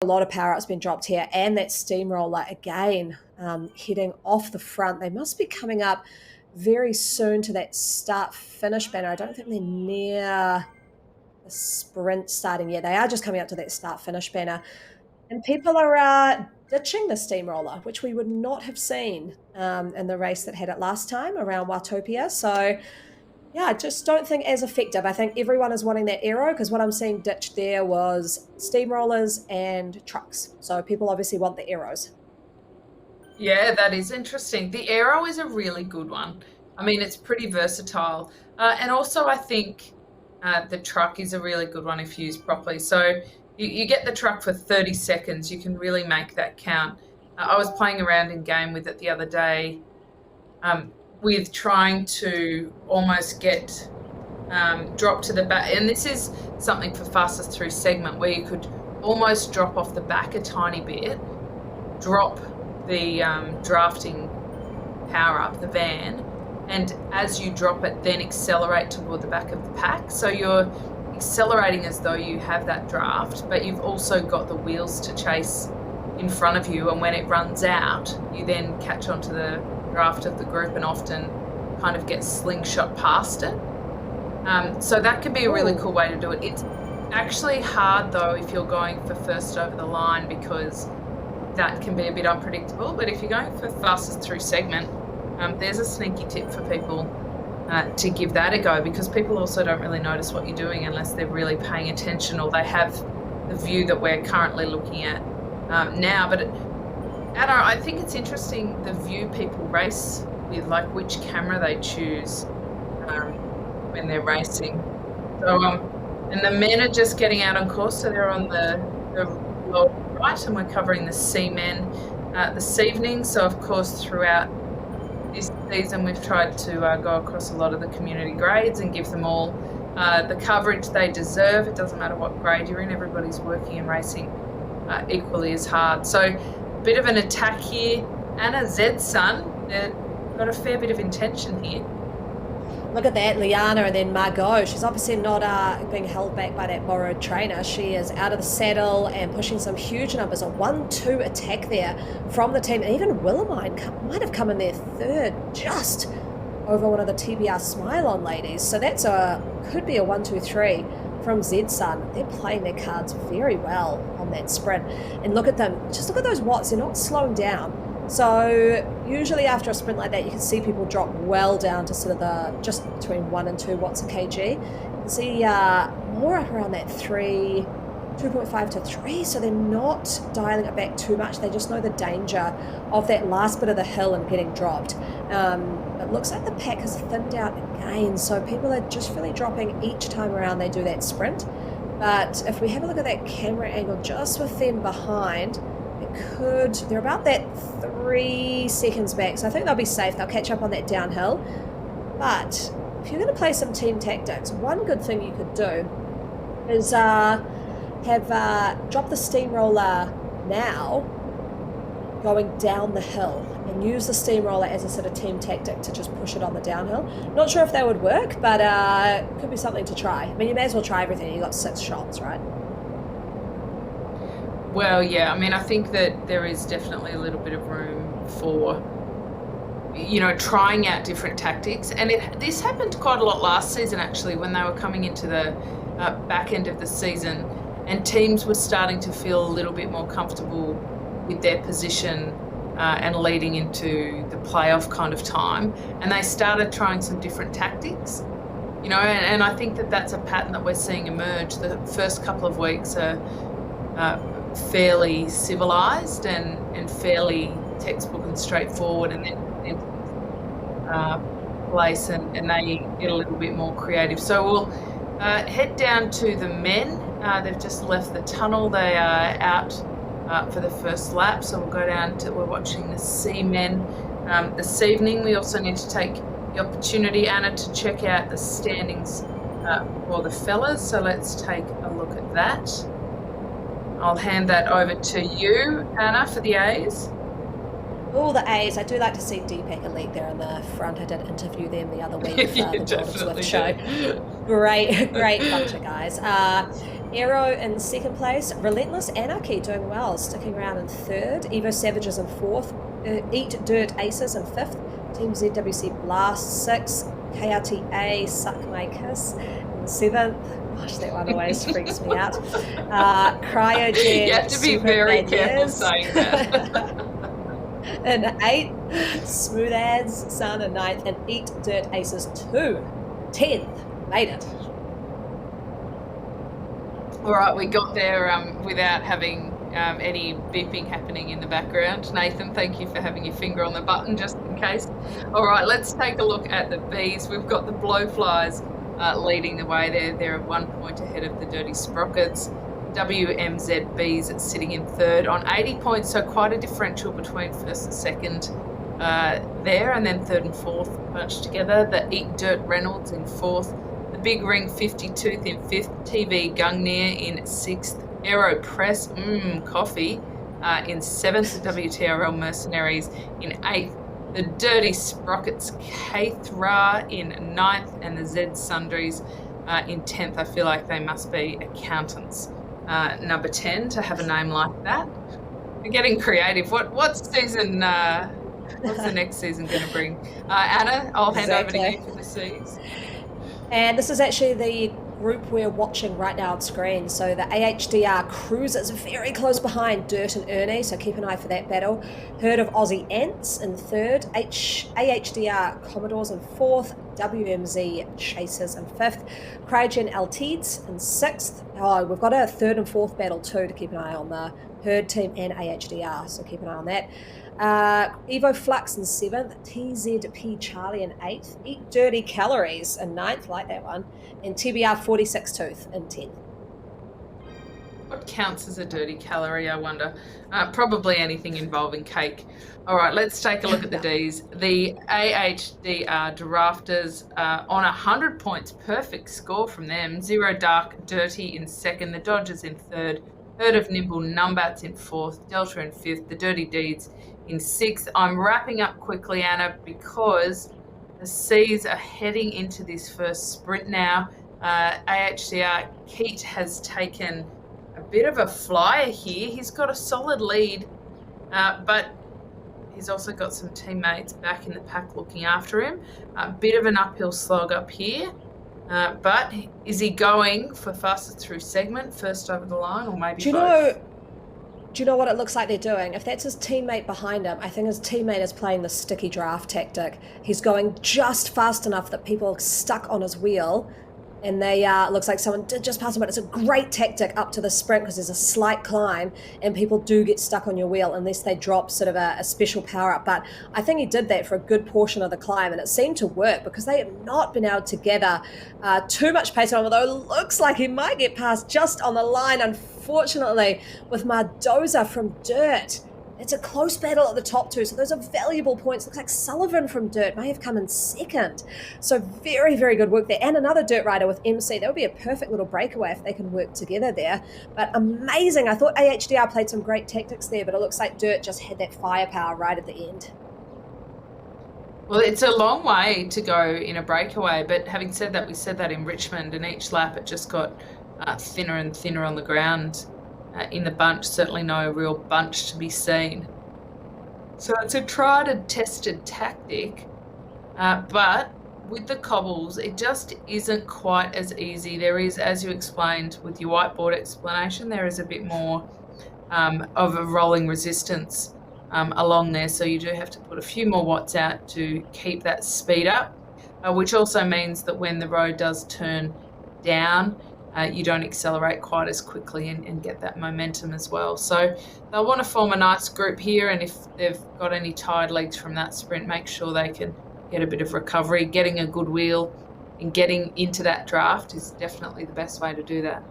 A lot of power up's been dropped here, and that steamroller again heading off the front. They must be coming up very soon to that start-finish banner. I don't think they're near the sprint starting yet. They are just coming up to that start-finish banner. And people are ditching the steamroller, which we would not have seen in the race that had it last time around Watopia. So, yeah, I just don't think as effective. I think everyone is wanting that aero because what I'm seeing ditched there was steamrollers and trucks. So people obviously want the aeros. Yeah, that is interesting. The aero is a really good one. I mean, it's pretty versatile. And also, I think the truck is a really good one if used properly. So you get the truck for 30 seconds. You can really make that count. I was playing around in game with it the other day with trying to almost get drop to the back. And this is something for fastest through segment where you could almost drop off the back a tiny bit, drop the drafting power up the van, and as you drop it then accelerate toward the back of the pack, so you're accelerating as though you have that draft, but you've also got the wheels to chase in front of you, and when it runs out you then catch onto the draft of the group and often kind of get slingshot past it. So that could be a really cool way to do it. It's actually hard though if you're going for first over the line, because that can be a bit unpredictable. But if you're going for fastest through segment, there's a sneaky tip for people to give that a go, because people also don't really notice what you're doing unless they're really paying attention or they have the view that we're currently looking at now. But Anna, I think it's interesting the view people race with, like which camera they choose when they're racing. So and the men are just getting out on course, so they're on the lower right, and we're covering the C men this evening. So of course throughout this season we've tried to go across a lot of the community grades and give them all the coverage they deserve. It doesn't matter what grade you're in, everybody's working and racing equally as hard. So a bit of an attack here. Anna, Zed's son, they've got a fair bit of intention here. Look at that, Liana, and then Margot. She's obviously not being held back by that borrowed trainer. She is out of the saddle and pushing some huge numbers. A 1-2 attack there from the team. And even Willamine might have come in there third, just over one of the TBR Smile-On ladies. So that's could be a 1-2-3 from Zedson. They're playing their cards very well on that sprint. And look at them. Just look at those watts. They're not slowing down. So usually after a sprint like that, you can see people drop well down to sort of the just between 1 and 2 watts a kg. You can see more up around that 2.5 to 3. So they're not dialing it back too much. They just know the danger of that last bit of the hill and getting dropped. It looks like the pack has thinned out again. So people are just really dropping each time around they do that sprint. But if we have a look at that camera angle just with them behind, they're about that 3 seconds back, so I think they'll be safe. They'll catch up on that downhill. But if you're going to play some team tactics, one good thing you could do is drop the steamroller now going down the hill and use the steamroller as a sort of team tactic to just push it on the downhill. Not sure if that would work, but it could be something to try. I mean, you may as well try everything. You got 6 shots, right? Well, yeah, I mean, I think that there is definitely a little bit of room for, trying out different tactics. And this happened quite a lot last season, actually, when they were coming into the back end of the season and teams were starting to feel a little bit more comfortable with their position and leading into the playoff kind of time. And they started trying some different tactics, and I think that that's a pattern that we're seeing emerge. The first couple of weeks are fairly civilized and fairly textbook and straightforward, and then place and they get a little bit more creative. So we'll head down to the men. They've just left the tunnel. They are out for the first lap, so we'll go down to, we're watching the C men this evening. We also need to take the opportunity, Anna, to check out the standings for the fellas, so let's take a look at that. I'll hand that over to you, Anna, for the A's. Oh, the A's. I do like to see Deepak Elite there in the front. I did interview them the other week for the Zwift show. Great bunch of guys. Aero in second place. Relentless Anarchy doing well, sticking around in third. Evo Savages in fourth. Eat Dirt Aces in fifth. Team ZWC Blast sixth. KRTA Suck My Kiss in seventh. Gosh, that one always freaks me out. Cryogen. You have to be Super very Bad careful Years. saying that. In eighth. Smooth Ads Sun in ninth. And Eat Dirt Aces 2. 10th. Made it. All right, we got there without having any beeping happening in the background. Nathan, thank you for having your finger on the button just in case. All right, let's take a look at the Bs. We've got the Blowflies leading the way there. They're 1 point ahead of the Dirty Sprockets. WMZ Bs sitting in third on 80 points, so quite a differential between first and second there, and then third and fourth bunched together. The Eat Dirt Reynolds in fourth. The Big Ring 52th in fifth. TV Gungnir in sixth. Aero Press Coffee in seventh. WTRL Mercenaries in eighth. The Dirty Sprockets Kaithra in ninth, and the Z Sundries in 10th. I feel like they must be accountants. Number 10 to have a name like that. They're getting creative. What's season? What's the next season going to bring? Anna, I'll hand over to you for the Cs. And this is actually the group we're watching right now on screen. So the AHDR Cruisers very close behind Dirt and Ernie, so keep an eye for that battle. Herd of Aussie Ants in third, AHDR Commodores in fourth, WMZ Chasers in fifth, Cryogen Altides in sixth. Oh, we've got a third and fourth battle too to keep an eye on, the Herd team and AHDR, so keep an eye on that. Evo Flux in 7th, TZP Charlie in 8th, Eat Dirty Calories in 9th, like that one, and TBR 46 Tooth in 10th. What counts as a dirty calorie, I wonder? Probably anything involving cake. All right, let's take a look at the Ds. The AHDR Drafters on 100 points, perfect score from them. Zero Dark Dirty in second, the Dodgers in third, Herd of Nimble Numbats in fourth, Delta in fifth, the Dirty Deeds in sixth. I'm wrapping up quickly, Anna, because the Cs are heading into this first sprint now. AHDR Keat has taken a bit of a flyer here. He's got a solid lead, but he's also got some teammates back in the pack looking after him. A bit of an uphill slog up here. But is he going for fastest through segment, first over the line, or maybe both? Do you know what it looks like they're doing? If that's his teammate behind him, I think his teammate is playing the sticky draft tactic. He's going just fast enough that people are stuck on his wheel, and they looks like someone did just pass him, but it's a great tactic up to the sprint because there's a slight climb and people do get stuck on your wheel unless they drop sort of a special power up. But I think he did that for a good portion of the climb, and it seemed to work because they have not been able to gather too much pace on, although it looks like he might get past just on the line, unfortunately, with Mardoza from Dirt. It's a close battle at the top two, so those are valuable points. Looks like Sullivan from Dirt may have come in second. So very, very good work there. And another Dirt rider with MC. That would be a perfect little breakaway if they can work together there. But amazing. I thought AHDR played some great tactics there, but it looks like Dirt just had that firepower right at the end. Well, it's a long way to go in a breakaway, but having said that, we said that in Richmond, and each lap it just got thinner and thinner on the ground. In the bunch, certainly no real bunch to be seen. So it's a tried and tested tactic, but with the cobbles, it just isn't quite as easy. There is, as you explained with your whiteboard explanation, there is a bit more of a rolling resistance along there, so you do have to put a few more watts out to keep that speed up, which also means that when the road does turn down, you don't accelerate quite as quickly and get that momentum as well. So they'll want to form a nice group here, and if they've got any tired legs from that sprint, make sure they can get a bit of recovery. Getting a good wheel and getting into that draft is definitely the best way to do that.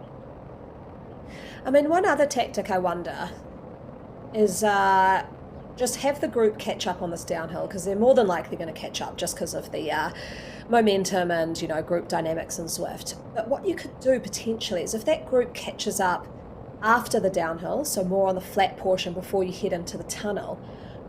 I mean, one other tactic I wonder is just have the group catch up on this downhill, because they're more than likely going to catch up just because of the momentum and, you know, group dynamics in Zwift. But what you could do potentially is if that group catches up after the downhill, so more on the flat portion before you head into the tunnel,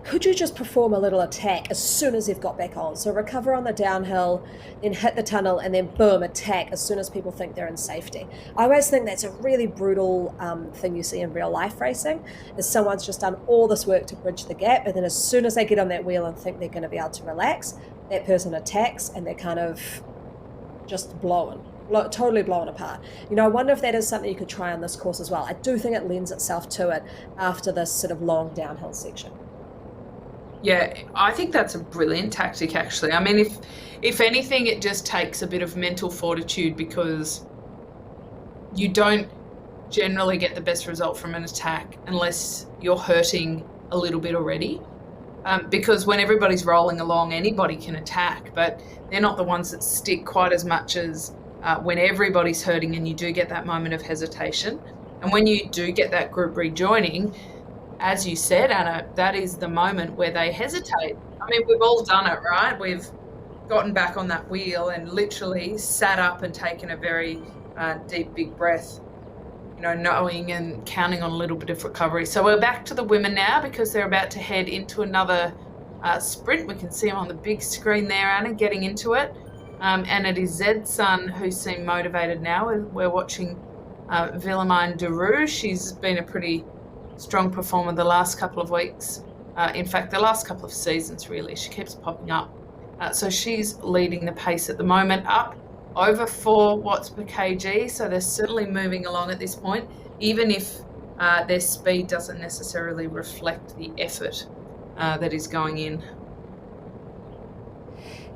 could you just perform a little attack as soon as they've got back on? So recover on the downhill, then hit the tunnel, and then boom, attack as soon as people think they're in safety. I always think that's a really brutal thing you see in real life racing, is someone's just done all this work to bridge the gap, and then as soon as they get on that wheel and think they're going to be able to relax, that person attacks and they're kind of just totally blown apart. I wonder if that is something you could try on this course as well. I do think it lends itself to it after this sort of long downhill section. Yeah, I think that's a brilliant tactic, actually. I mean, if anything, it just takes a bit of mental fortitude, because you don't generally get the best result from an attack unless you're hurting a little bit already. Because when everybody's rolling along, anybody can attack, but they're not the ones that stick quite as much as when everybody's hurting and you do get that moment of hesitation. And when you do get that group rejoining, as you said, Anna, that is the moment where they hesitate. I mean, we've all done it, right? We've gotten back on that wheel and literally sat up and taken a very deep, big breath, knowing and counting on a little bit of recovery. So we're back to the women now, because they're about to head into another sprint. We can see them on the big screen there, Anna, getting into it. And it is Zed's son who seem motivated now. We're watching Willemijn de Roo. She's been a pretty strong performer the last couple of weeks. In fact, the last couple of seasons, really. She keeps popping up. So she's leading the pace at the moment, up over 4 watts per kg. So they're certainly moving along at this point, even if their speed doesn't necessarily reflect the effort that is going in.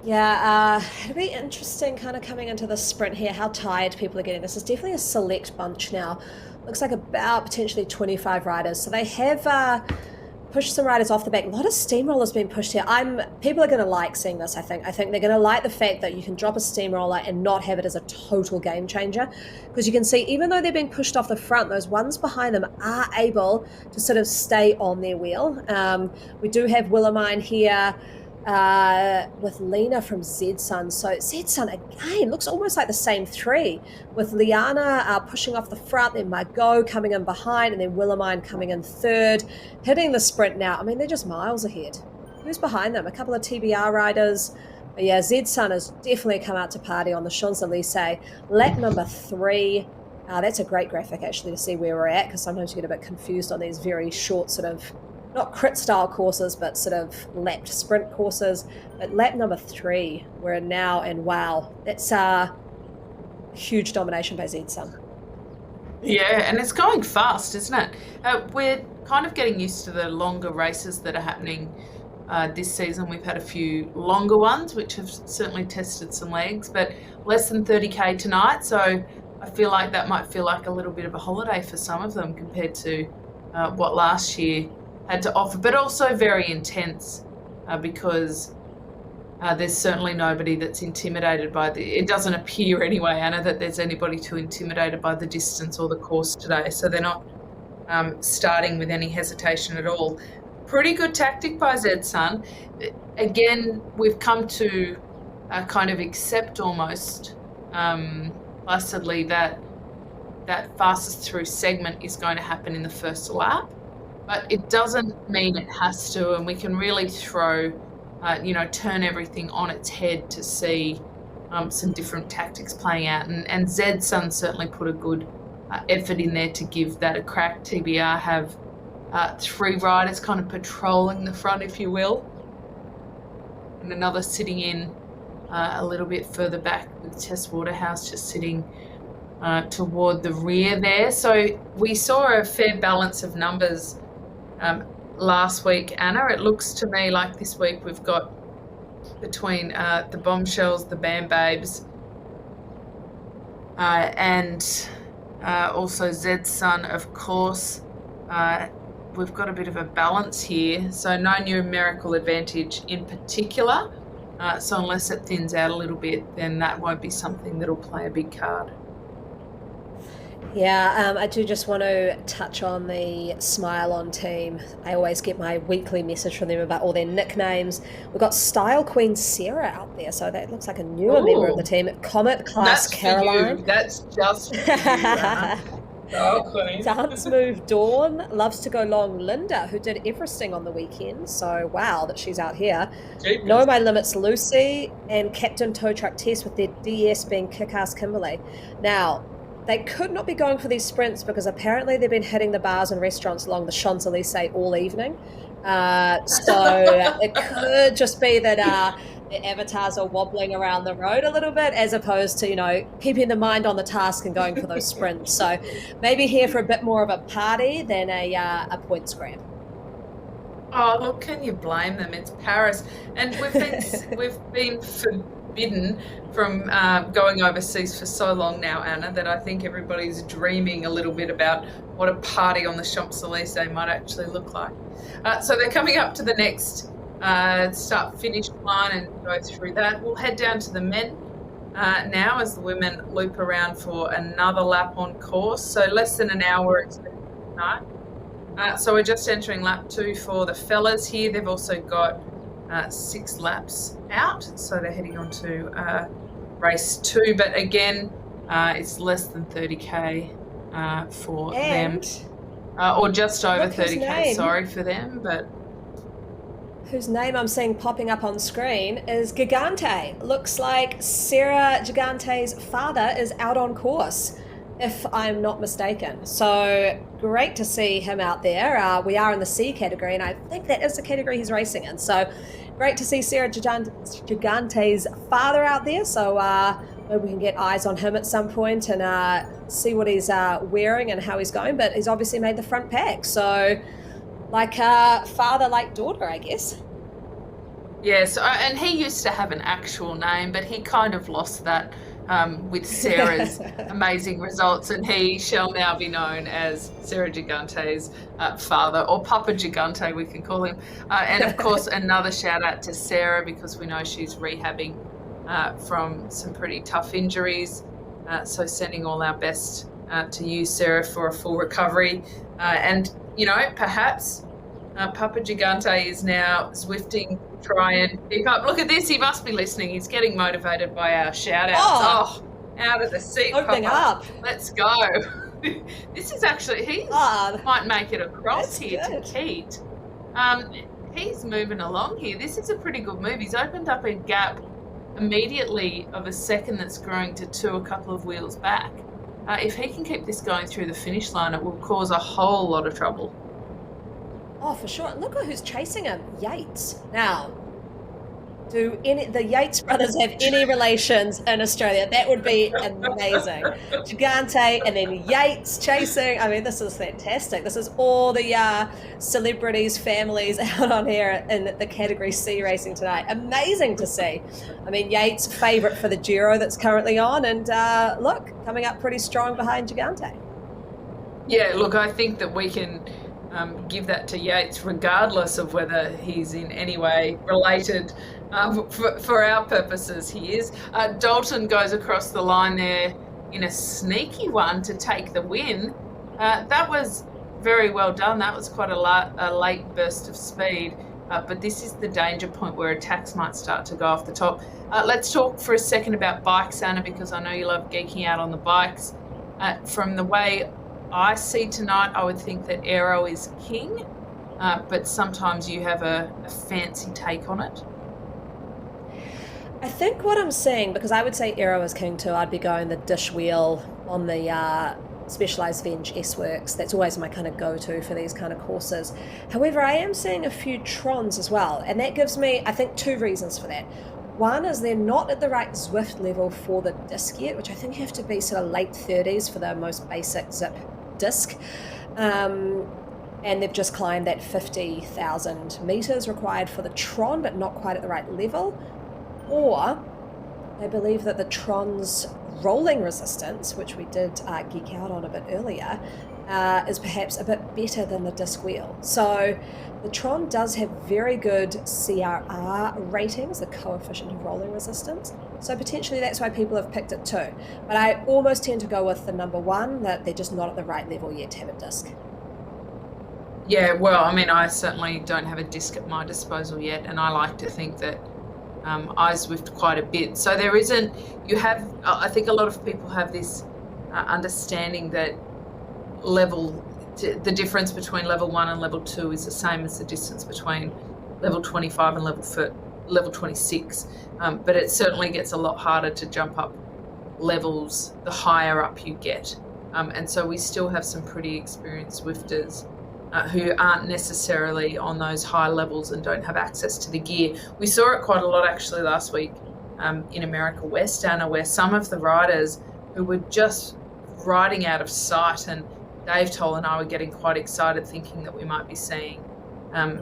Yeah, it'll be interesting kind of coming into the sprint here, how tired people are getting. This is definitely a select bunch now. Looks like about potentially 25 riders. So they have pushed some riders off the back. A lot of steamrollers being pushed here. People are going to like seeing this, I think. I think they're going to like the fact that you can drop a steamroller and not have it as a total game changer. Because you can see, even though they're being pushed off the front, those ones behind them are able to sort of stay on their wheel. We do have Willemijn here with Lena from Zedsun. So Zedsun, again, looks almost like the same three, with Liana pushing off the front, then Margot coming in behind, and then Willemijn coming in third, hitting the sprint now. I mean, they're just miles ahead. Who's behind them? A couple of TBR riders. But yeah, Zedsun has definitely come out to party on the Champs-Élysées. Lap number 3. That's a great graphic, actually, to see where we're at, because sometimes you get a bit confused on these very short sort of, not crit style courses, but sort of lapped sprint courses. But lap number 3, we're in now, and wow, that's a huge domination by Zedsun. Yeah, and it's going fast, isn't it? We're kind of getting used to the longer races that are happening this season. We've had a few longer ones, which have certainly tested some legs, but less than 30k tonight. So I feel like that might feel like a little bit of a holiday for some of them compared to what last year had to offer, but also very intense because there's certainly nobody that's intimidated by it doesn't appear anyway, Anna, that there's anybody too intimidated by the distance or the course today. So they're not starting with any hesitation at all. Pretty good tactic by Zedsun. Again, we've come to kind of accept almost placidly that fastest through segment is going to happen in the first lap. But it doesn't mean it has to, and we can really throw, turn everything on its head to see some different tactics playing out. And Zedsun certainly put a good effort in there to give that a crack. TBR have 3 riders kind of patrolling the front, if you will, and another sitting in a little bit further back with Tess Waterhouse just sitting toward the rear there. So we saw a fair balance of numbers last week, Anna. It looks to me like this week we've got between the Bombshells, the Bam Babes, and also Zedsun, of course. We've got a bit of a balance here, so no numerical advantage in particular. So unless it thins out a little bit, then that won't be something that'll play a big card. Yeah, I do just want to touch on the Smile On team. I always get my weekly message from them about all their nicknames. We've got Style Queen Sarah out there, so that looks like a newer member of the team. Comet Class That's Caroline. For you. That's just for you, Oh, Queen. Dance Move Dawn, Loves to Go Long Linda, who did everything on the weekend. So, wow, that she's out here. Jeepers. Know My Limits Lucy, and Captain Tow Truck Test with their DS being Kick-Ass Kimberly. Now, they could not be going for these sprints because apparently they've been hitting the bars and restaurants along the Champs-Elysees all evening. So it could just be that the avatars are wobbling around the road a little bit as opposed to, keeping the mind on the task and going for those sprints. So maybe here for a bit more of a party than a points grab. Oh, look, can you blame them? It's Paris. And we've been forbidden from going overseas for so long now, Anna, that I think everybody's dreaming a little bit about what a party on the Champs-Elysees might actually look like. So they're coming up to the next start-finish line and go through that. We'll head down to the men now as the women loop around for another lap on course. So less than an hour expected tonight. So we're just entering lap 2 for the fellas here. They've also got 6 laps out, so they're heading on to race 2. But again, it's less than 30k for them, or just over 30k. Sorry for them, but whose name I'm seeing popping up on screen is Gigante. Looks like Sarah Gigante's father is out on course, if I'm not mistaken. So great to see him out there. We are in the C category, and I think that is the category he's racing in. So great to see Sarah Gigante's father out there. So maybe we can get eyes on him at some point and see what he's wearing and how he's going. But he's obviously made the front pack. So like father, like daughter, I guess. Yes, and he used to have an actual name, but he kind of lost that with Sarah's amazing results, and he shall now be known as Sarah Gigante's father, or Papa Gigante, we can call him. And of course, another shout out to Sarah, because we know she's rehabbing from some pretty tough injuries. So sending all our best to you, Sarah, for a full recovery. And, perhaps Papa Gigante is now Zwifting to try and pick up. Look at this. He must be listening. He's getting motivated by our shout-outs. Oh, out of the seat, opening Papa. up. Let's go. This is actually, he might make it across here good. To Keat. He's moving along here. This is a pretty good move. He's opened up a gap immediately of a second that's growing to 2 a couple of wheels back. If he can keep this going through the finish line, it will cause a whole lot of trouble. Oh, for sure. Look at who's chasing him. Yates. Now, do the Yates brothers have any relations in Australia? That would be amazing. Gigante and then Yates chasing. I mean, this is fantastic. This is all the celebrities, families out on here in the Category C racing tonight. Amazing to see. I mean, Yates, favourite for the Giro that's currently on, and look, coming up pretty strong behind Gigante. Yeah, look, I think that we can give that to Yates regardless of whether he's in any way related. For our purposes, he is. Dalton goes across the line there in a sneaky one to take the win. That was very well done. That was quite a late burst of speed. But this is the danger point where attacks might start to go off the top. Let's talk for a second about bikes, Anna, because I know you love geeking out on the bikes. From the way I see tonight, I would think that Aero is king, but sometimes you have a fancy take on it. I think what I'm seeing, because I would say Aero is king too, I'd be going the dish wheel on the Specialized Venge S-Works. That's always my kind of go-to for these kind of courses. However, I am seeing a few Trons as well, and that gives me, I think, 2 reasons for that. One is they're not at the right Zwift level for the disc yet, which I think you have to be sort of late 30s for the most basic zip disc. And they've just climbed that 50,000 meters required for the Tron, but not quite at the right level. Or they believe that the Tron's rolling resistance, which we did geek out on a bit earlier, is perhaps a bit better than the disc wheel. So the Tron does have very good CRR ratings, the coefficient of rolling resistance. So potentially that's why people have picked it too. But I almost tend to go with the number one, that they're just not at the right level yet to have a disc. Yeah, well, I mean, I certainly don't have a disc at my disposal yet, and I like to think that I Zwift quite a bit. So there isn't, I think a lot of people have this understanding that the difference between level 1 and level 2 is the same as the distance between level 25 and level 26. But it certainly gets a lot harder to jump up levels the higher up you get. And so we still have some pretty experienced Zwifters who aren't necessarily on those high levels and don't have access to the gear. We saw it quite a lot actually last week in America West, Anna, where some of the riders who were just riding out of sight, and Dave Toll and I were getting quite excited thinking that we might be seeing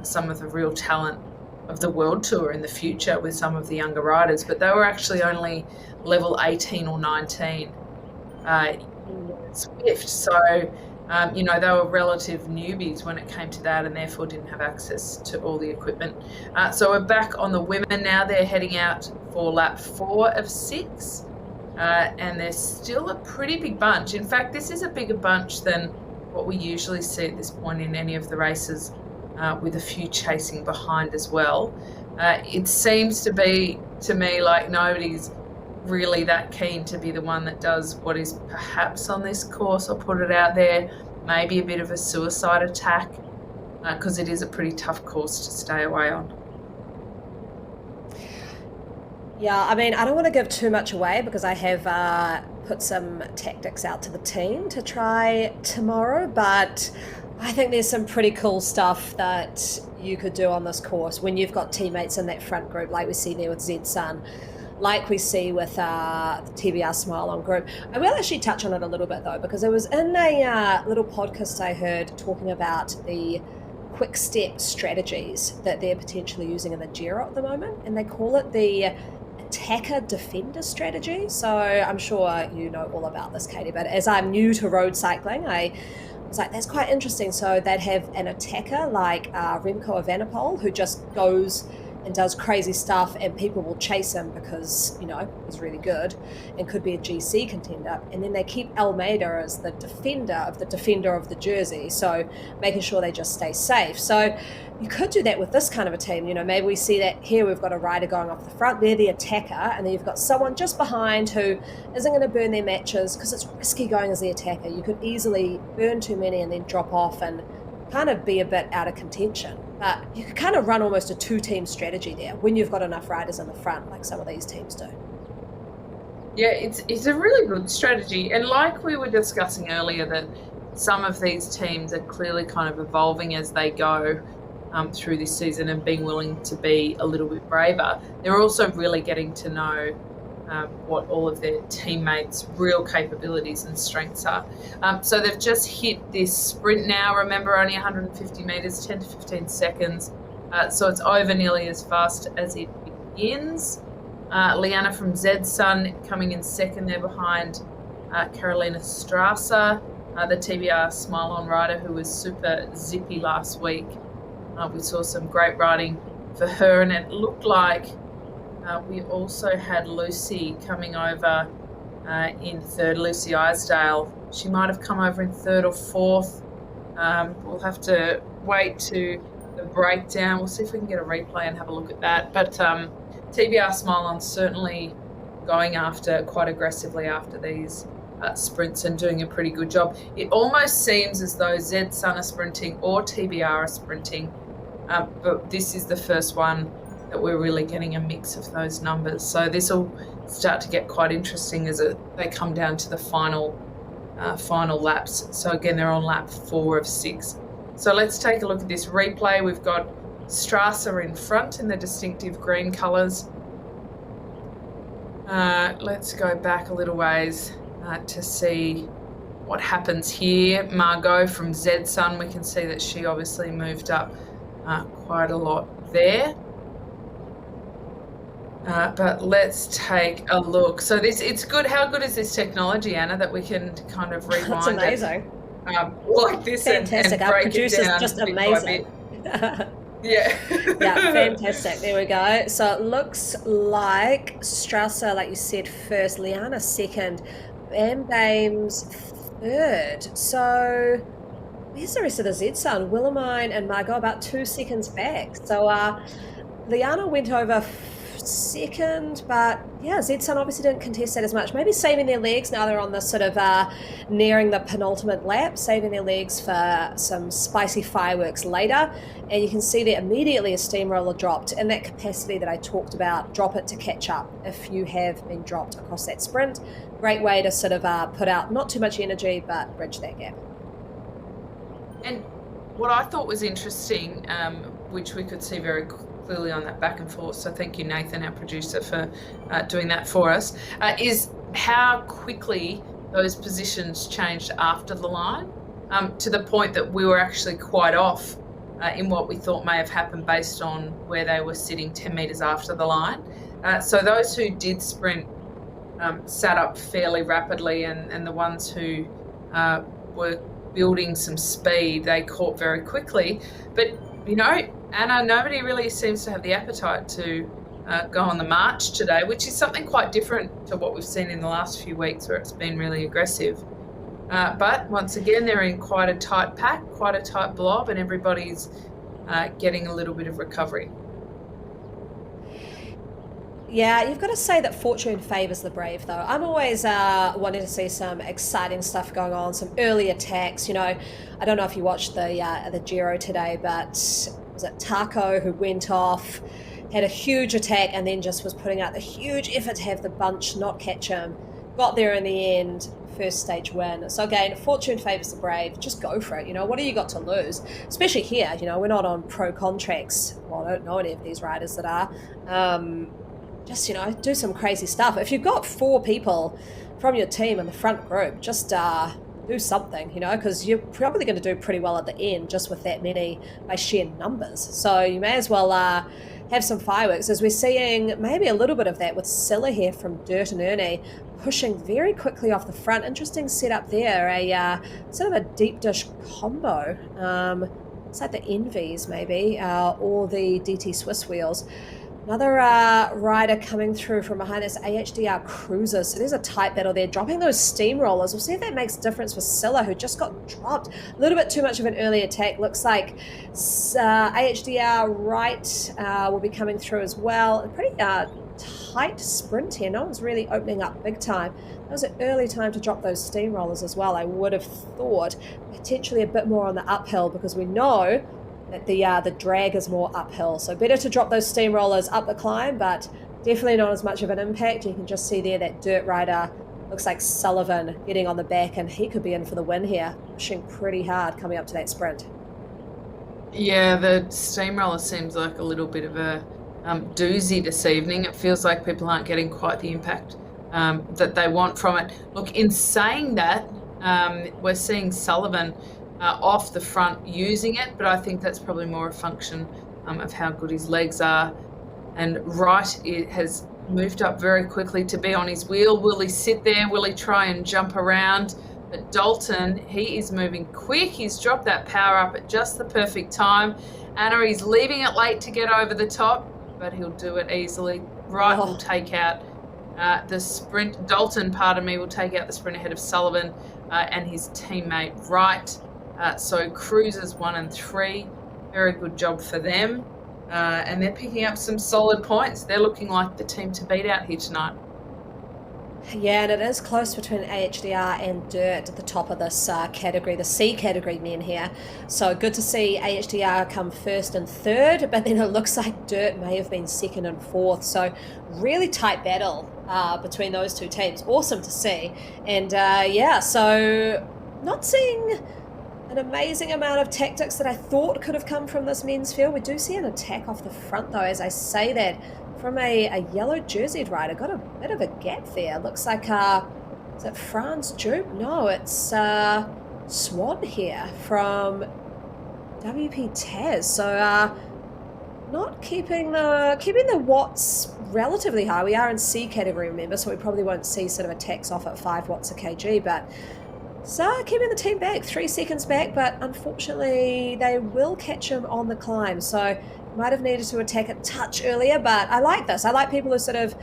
some of the real talent of the World Tour in the future with some of the younger riders, but they were actually only level 18 or 19 Zwift. So, they were relative newbies when it came to that and therefore didn't have access to all the equipment. So we're back on the women now. They're heading out for lap 4 of 6. And there's still a pretty big bunch. In fact, this is a bigger bunch than what we usually see at this point in any of the races, with a few chasing behind as well. It seems to be, to me, like nobody's really that keen to be the one that does what is perhaps on this course, I'll put it out there, maybe a bit of a suicide attack, because it is a pretty tough course to stay away on. Yeah, I mean, I don't want to give too much away because I have put some tactics out to the team to try tomorrow, but I think there's some pretty cool stuff that you could do on this course when you've got teammates in that front group, like we see there with Zed Sun, like we see with the TBR Smile On group. I will actually touch on it a little bit though, because it was in a little podcast I heard talking about the quick step strategies that they're potentially using in the Giro at the moment, and they call it the attacker defender strategy. So I'm sure you know all about this, Katie, but as I'm new to road cycling, I was like, that's quite interesting. So they'd have an attacker like Remco Evenepoel who just goes and does crazy stuff and people will chase him because, he's really good and could be a GC contender. And then they keep Almeida as the defender of the jersey, so making sure they just stay safe. So you could do that with this kind of a team. Maybe we see that here we've got a rider going off the front, they're the attacker, and then you've got someone just behind who isn't going to burn their matches because it's risky going as the attacker. You could easily burn too many and then drop off and kind of be a bit out of contention. But you could kind of run almost a 2-team strategy there when you've got enough riders in the front, like some of these teams do. Yeah, it's a really good strategy. And like we were discussing earlier, that some of these teams are clearly kind of evolving as they go through this season and being willing to be a little bit braver. They're also really getting to know what all of their teammates' real capabilities and strengths are. So they've just hit this sprint now. Remember, only 150 metres, 10 to 15 seconds. So it's over nearly as fast as it begins. Liana from Zed Sun coming in second there behind Carolina Strasser, the TBR Smile On rider who was super zippy last week. We saw some great riding for her, and it looked like we also had Lucy coming over in third, Lucy Isdale. She might have come over in third or fourth. We'll have to wait to the breakdown. We'll see if we can get a replay and have a look at that. But TBR Smile On certainly going after quite aggressively after these sprints and doing a pretty good job. It almost seems as though Zed Sun are sprinting or TBR are sprinting, but this is the first one that we're really getting a mix of those numbers. So this will start to get quite interesting as they come down to the final laps. So again, they're on lap 4 of 6. So let's take a look at this replay. We've got Strasser in front in the distinctive green colours. Let's go back a little ways to see what happens here. Margot from Zed Sun, we can see that she obviously moved up quite a lot there. But let's take a look. So it's good. How good is this technology, Anna, that we can kind of rewind That's amazing. Like this and break Our it producer's down just bit by amazing. bit. Yeah. Yeah, fantastic. There we go. So it looks like Strasser, like you said, first, Liana second, Bam Bames third. So where's the rest of the Z Sun? Willemine and Margot about 2 seconds back. So Liana went over second, but yeah, Zedson obviously didn't contest that as much. Maybe saving their legs now they're on the sort of nearing the penultimate lap, saving their legs for some spicy fireworks later. And you can see that immediately a steamroller dropped in that capacity that I talked about. Drop it to catch up if you have been dropped across that sprint. Great way to sort of put out not too much energy, but bridge that gap. And what I thought was interesting, which we could see very clearly on that back and forth, so thank you, Nathan, our producer, for doing that for us, is how quickly those positions changed after the line, to the point that we were actually quite off in what we thought may have happened based on where they were sitting 10 metres after the line. So those who did sprint sat up fairly rapidly, and the ones who were building some speed, they caught very quickly. But, you know, Anna, nobody really seems to have the appetite to go on the march today, which is something quite different to what we've seen in the last few weeks where it's been really aggressive. But once again, they're in quite a tight pack, quite a tight blob, and everybody's getting a little bit of recovery. Yeah, you've got to say that fortune favours the brave, though. I'm always wanting to see some exciting stuff going on, some early attacks. You know, I don't know if you watched the Giro today, but was it Taco who went off, had a huge attack, and then just was putting out the huge effort to have the bunch not catch him. Got there in the end, first stage win. So again, fortune favours the brave. Just go for it. You know, what do you got to lose? Especially here, you know, we're not on pro contracts. Well, I don't know any of these riders that are. Just, you know, do some crazy stuff. If you've got 4 people from your team in the front group, just do something, you know, because you're probably going to do pretty well at the end just with that many by sheer numbers. So you may as well have some fireworks, as we're seeing maybe a little bit of that with Scylla here from Dirt and Ernie pushing very quickly off the front. Interesting setup there, a sort of a deep dish combo. It's like the Envies maybe, or the DT Swiss wheels. Another rider coming through from behind this AHDR Cruiser. So there's a tight battle there, dropping those steamrollers. We'll see if that makes a difference for Scylla, who just got dropped. A little bit too much of an early attack. Looks like AHDR Right will be coming through as well. A pretty tight sprint here. No one's really opening up big time. That was an early time to drop those steamrollers as well. I would have thought potentially a bit more on the uphill, because we know that the drag is more uphill. So better to drop those steamrollers up the climb, but definitely not as much of an impact. You can just see there that dirt rider, looks like Sullivan, getting on the back, and he could be in for the win here, pushing pretty hard coming up to that sprint. Yeah, the steamroller seems like a little bit of a doozy this evening. It feels like people aren't getting quite the impact that they want from it. Look, in saying that, we're seeing Sullivan off the front using it, but I think that's probably more a function of how good his legs are. And Wright, it has moved up very quickly to be on his wheel. Will he sit there? Will he try and jump around? But Dalton, he is moving quick. He's dropped that power up at just the perfect time. Anna, he's leaving it late to get over the top, but he'll do it easily. Wright will take out the sprint. Dalton, pardon me, will take out the sprint ahead of Sullivan and his teammate Wright. So Cruisers 1 and 3, very good job for them. And they're picking up some solid points. They're looking like the team to beat out here tonight. Yeah, and it is close between AHDR and Dirt at the top of this category, the C category men here. So good to see AHDR come first and third, but then it looks like Dirt may have been second and fourth. So really tight battle between those two teams. Awesome to see. And yeah, so not seeing an amazing amount of tactics that I thought could have come from this men's field. We do see an attack off the front, though, as I say that, from a yellow jerseyed rider. Got a bit of a gap there. Looks like, is it Franz Jupe? No, it's Swan here from WP Taz. So not keeping the watts relatively high. We are in C category, remember, so we probably won't see sort of attacks off at 5 watts a kg, but so keeping the team back, 3 seconds back, but unfortunately they will catch him on the climb. So might have needed to attack a touch earlier, but I like this. I like people who sort of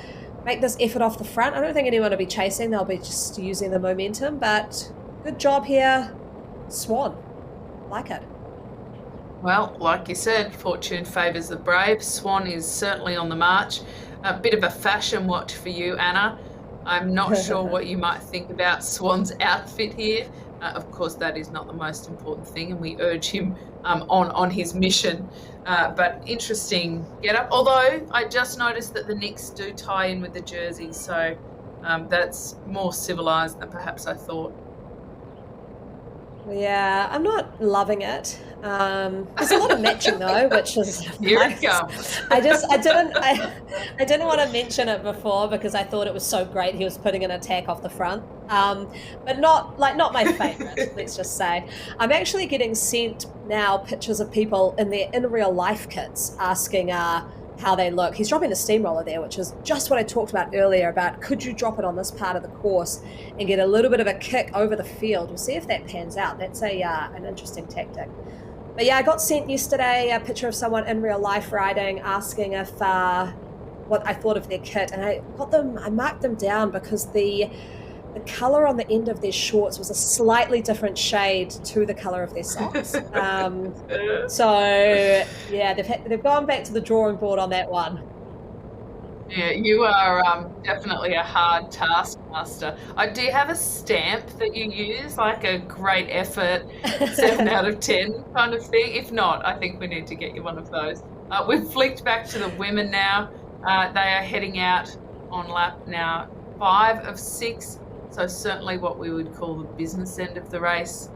make this effort off the front. I don't think anyone will be chasing. They'll be just using the momentum, but good job here, Swan. Like it. Well, like you said, fortune favours the brave. Swan is certainly on the march. A bit of a fashion watch for you, Anna. I'm not sure what you might think about Swan's outfit here. Of course, that is not the most important thing, and we urge him on his mission. But interesting get up. Although I just noticed that the Knicks do tie in with the jersey, so that's more civilized than perhaps I thought. Yeah, I'm not loving it. There's a lot of matching though, which is Here it nice. comes. I didn't want to mention it before because I thought it was so great he was putting an attack off the front. But not my favorite, let's just say. I'm actually getting sent now pictures of people in their in real life kits asking how they look. He's dropping the steamroller there, which is just what I talked about earlier about could you drop it on this part of the course and get a little bit of a kick over the field. We'll see if that pans out. That's an interesting tactic. But yeah, I got sent yesterday a picture of someone in real life riding, asking if what I thought of their kit, and I marked them down because the color on the end of their shorts was a slightly different shade to the color of their socks. So yeah, they've gone back to the drawing board on that one. Yeah, you are definitely a hard taskmaster. Do you have a stamp that you use, like a great effort, 7 out of 10 kind of thing? If not, I think we need to get you one of those. We've flicked back to the women now. They are heading out on lap now 5 of 6. So certainly what we would call the business end of the race.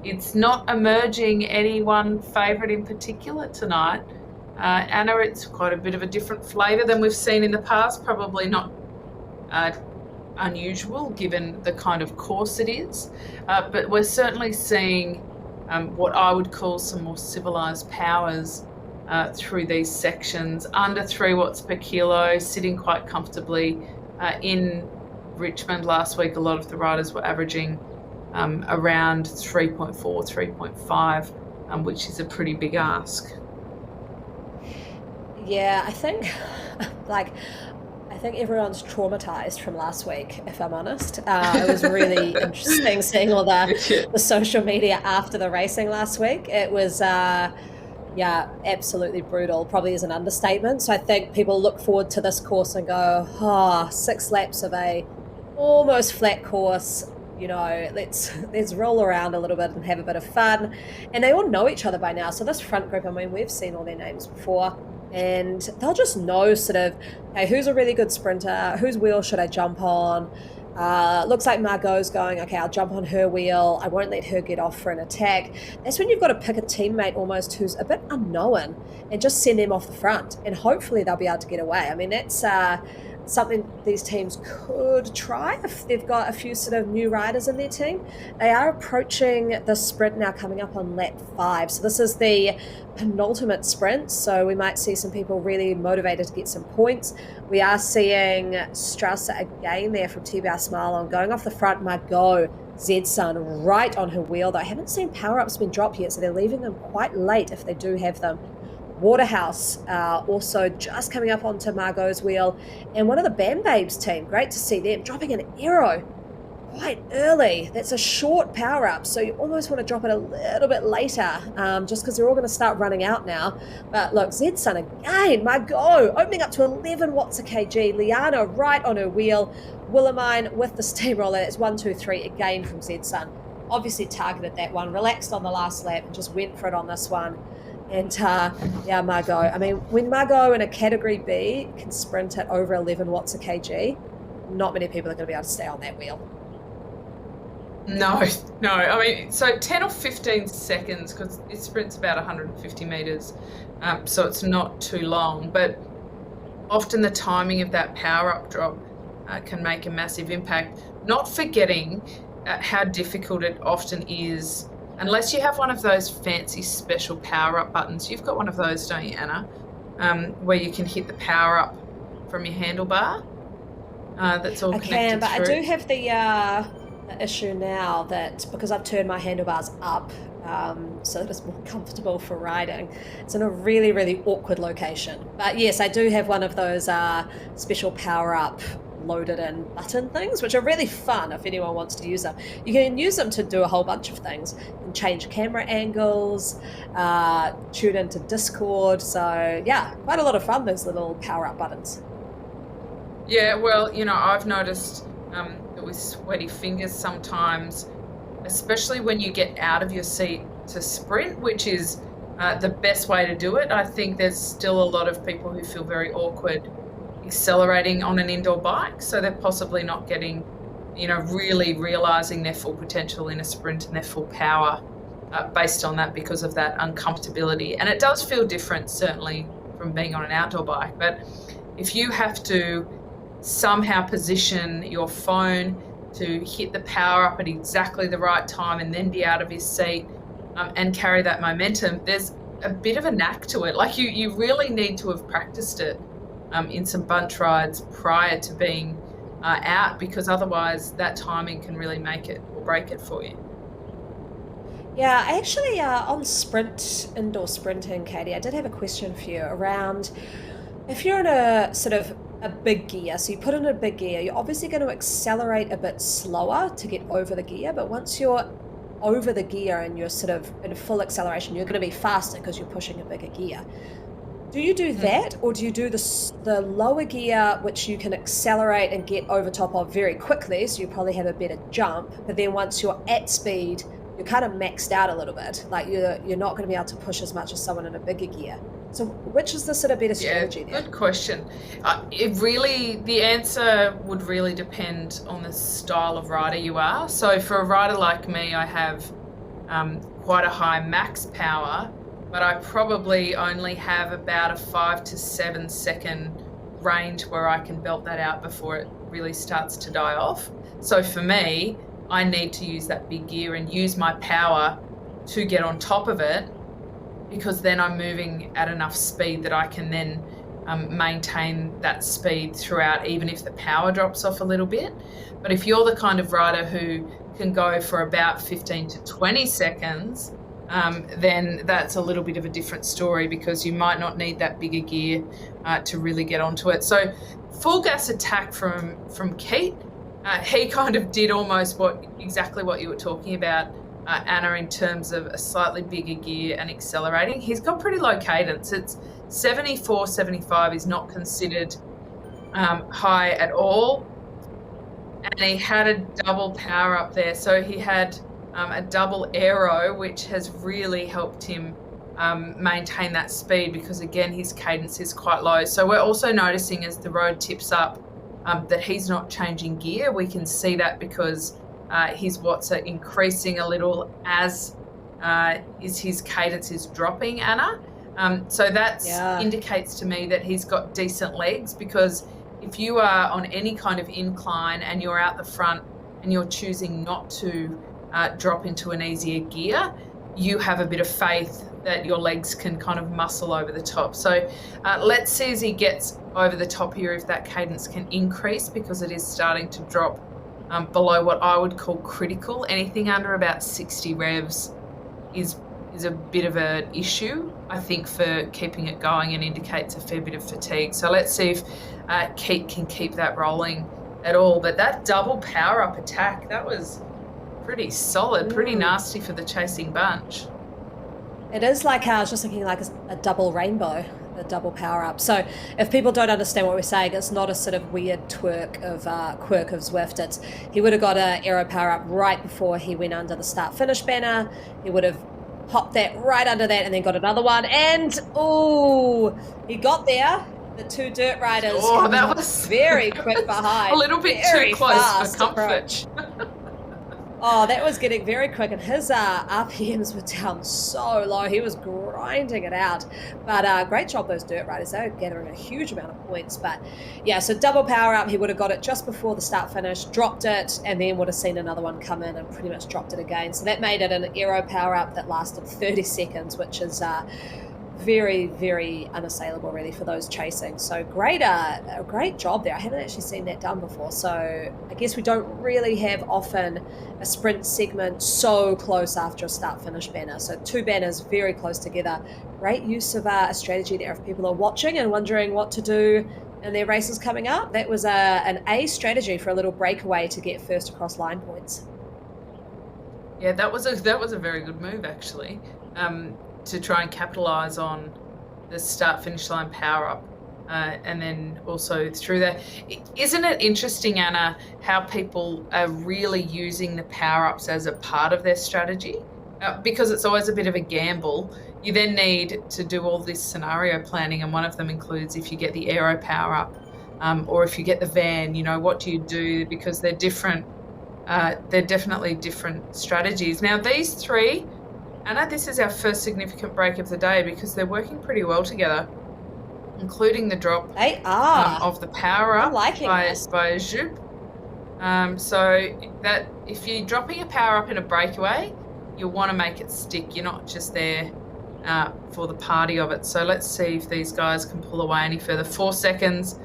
It's not emerging any one favourite in particular tonight. Anna, it's quite a bit of a different flavour than we've seen in the past. Probably not unusual given the kind of course it is. But we're certainly seeing what I would call some more civilised powers through these sections. Under 3 watts per kilo, sitting quite comfortably in Richmond last week. A lot of the riders were averaging around 3.4, 3.5, which is a pretty big ask. Yeah, I think everyone's traumatized from last week, if I'm honest. It was really interesting seeing all the social media after the racing last week. It was absolutely brutal, probably is an understatement. So I think people look forward to this course and go, 6 laps of a almost flat course, let's roll around a little bit and have a bit of fun. And they all know each other by now. So this front group, I mean, we've seen all their names before, and they'll just know sort of, hey, who's a really good sprinter? Whose wheel should I jump on? Looks like Margot's going, okay, I'll jump on her wheel. I won't let her get off for an attack. That's when you've got to pick a teammate almost who's a bit unknown and just send them off the front. And hopefully they'll be able to get away. I mean, that's something these teams could try if they've got a few sort of new riders in their team. They are approaching the sprint now, coming up on lap 5. So this is the penultimate sprint. So we might see some people really motivated to get some points. We are seeing Strasser again there from TBR Smile on going off the front. Margot, Z-Sun right on her wheel, though I haven't seen power-ups been dropped yet, so they're leaving them quite late if they do have them. Waterhouse also just coming up onto Margot's wheel, and one of the Bam Babes team, great to see them dropping an arrow quite early. That's a short power up, so you almost want to drop it a little bit later, just because they're all going to start running out now. But look, Z-Sun again, Margot opening up to 11 watts a kg, Liana right on her wheel, Willemine with the steamroller. It's 1, 2, 3 again from Z-Sun. Obviously targeted that one, relaxed on the last lap and just went for it on this one. And Margot. I mean, when Margot in a category B can sprint at over 11 watts a kg, not many people are going to be able to stay on that wheel. No. I mean, so 10 or 15 seconds, because it sprints about 150 metres, so it's not too long. But often the timing of that power-up drop can make a massive impact. Not forgetting how difficult it often is. Unless you have one of those fancy special power-up buttons. You've got one of those, don't you, Anna? Where you can hit the power-up from your handlebar. That's all connected I can, but through. I do have the issue now that because I've turned my handlebars up so that it's more comfortable for riding, it's in a really, really awkward location. But yes, I do have one of those special power-up loaded in button things, which are really fun if anyone wants to use them. You can use them to do a whole bunch of things. You can change camera angles, tune into Discord. So yeah, quite a lot of fun, those little power up buttons. Yeah, well, I've noticed that with sweaty fingers sometimes, especially when you get out of your seat to sprint, which is the best way to do it. I think there's still a lot of people who feel very awkward accelerating on an indoor bike, so they're possibly not getting, really realizing their full potential in a sprint and their full power based on that, because of that uncomfortability. And it does feel different, certainly, from being on an outdoor bike. But if you have to somehow position your phone to hit the power up at exactly the right time and then be out of your seat and carry that momentum, there's a bit of a knack to it. Like you really need to have practiced it in some bunch rides prior to being out, because otherwise that timing can really make it or break it for you. Yeah, I actually, on indoor sprinting, Katie, I did have a question for you around if you're in a sort of a big gear, so you put in a big gear, you're obviously going to accelerate a bit slower to get over the gear, but once you're over the gear and you're sort of in full acceleration, you're going to be faster because you're pushing a bigger gear. Do you do that, or do you do the lower gear, which you can accelerate and get over top of very quickly, so you probably have a better jump, but then once you're at speed, you're kind of maxed out a little bit, like you're not going to be able to push as much as someone in a bigger gear? So which is the sort of better strategy there? Good question. The answer would really depend on the style of rider you are. So for a rider like me, I have quite a high max power, but I probably only have about a 5 to 7 second range where I can belt that out before it really starts to die off. So for me, I need to use that big gear and use my power to get on top of it, because then I'm moving at enough speed that I can then maintain that speed throughout, even if the power drops off a little bit. But if you're the kind of rider who can go for about 15 to 20 seconds, then that's a little bit of a different story, because you might not need that bigger gear to really get onto it. So full gas attack from Keith, he kind of did almost exactly what you were talking about, Anna, in terms of a slightly bigger gear and accelerating. He's got pretty low cadence. It's 74, 75 is not considered high at all. And he had a double power up there. So he had a double aero, which has really helped him maintain that speed, because again, his cadence is quite low. So we're also noticing as the road tips up that he's not changing gear. We can see that because his watts are increasing a little as his cadence is dropping, Anna. So that indicates to me that he's got decent legs, because if you are on any kind of incline and you're out the front and you're choosing not to drop into an easier gear, you have a bit of faith that your legs can kind of muscle over the top. So let's see as he gets over the top here if that cadence can increase, because it is starting to drop below what I would call critical. Anything under about 60 revs is a bit of an issue, I think, for keeping it going, and indicates a fair bit of fatigue. So let's see if Keith can keep that rolling at all. But that double power-up attack, that was pretty solid, pretty nasty for the chasing bunch. It is like, I was just thinking, like a double rainbow, a double power up. So if people don't understand what we're saying, it's not a sort of weird quirk of Zwift. It's, he would have got an aero power up right before he went under the start finish banner. He would have popped that right under that and then got another one. And he got there. The two dirt riders. Oh, that was very quick behind. A little bit too close for comfort. Oh, that was getting very quick, and his RPMs were down so low. He was grinding it out. But great job, those dirt riders. They were gathering a huge amount of points. But yeah, so double power up. He would have got it just before the start finish, dropped it, and then would have seen another one come in and pretty much dropped it again. So that made it an aero power up that lasted 30 seconds, which is very, very unassailable, really, for those chasing. So great job there. I haven't actually seen that done before. So I guess we don't really have often a sprint segment so close after a start-finish banner. So two banners very close together. Great use of a strategy there if people are watching and wondering what to do in their races coming up. That was an A strategy for a little breakaway to get first across line points. Yeah, that was a very good move actually, to try and capitalise on the start finish line power up, and then also through that. Isn't it interesting, Anna, how people are really using the power ups as a part of their strategy? Because it's always a bit of a gamble. You then need to do all this scenario planning, and one of them includes if you get the aero power up, or if you get the van. What do you do? Because they're different. They're definitely different strategies. Now, these three, Anna, this is our first significant break of the day because they're working pretty well together, including the drop They are. of the power I'm up liking this. by Zwift. So that if you're dropping a power up in a breakaway, you'll want to make it stick. You're not just there for the party of it. So let's see if these guys can pull away any further. 4 seconds.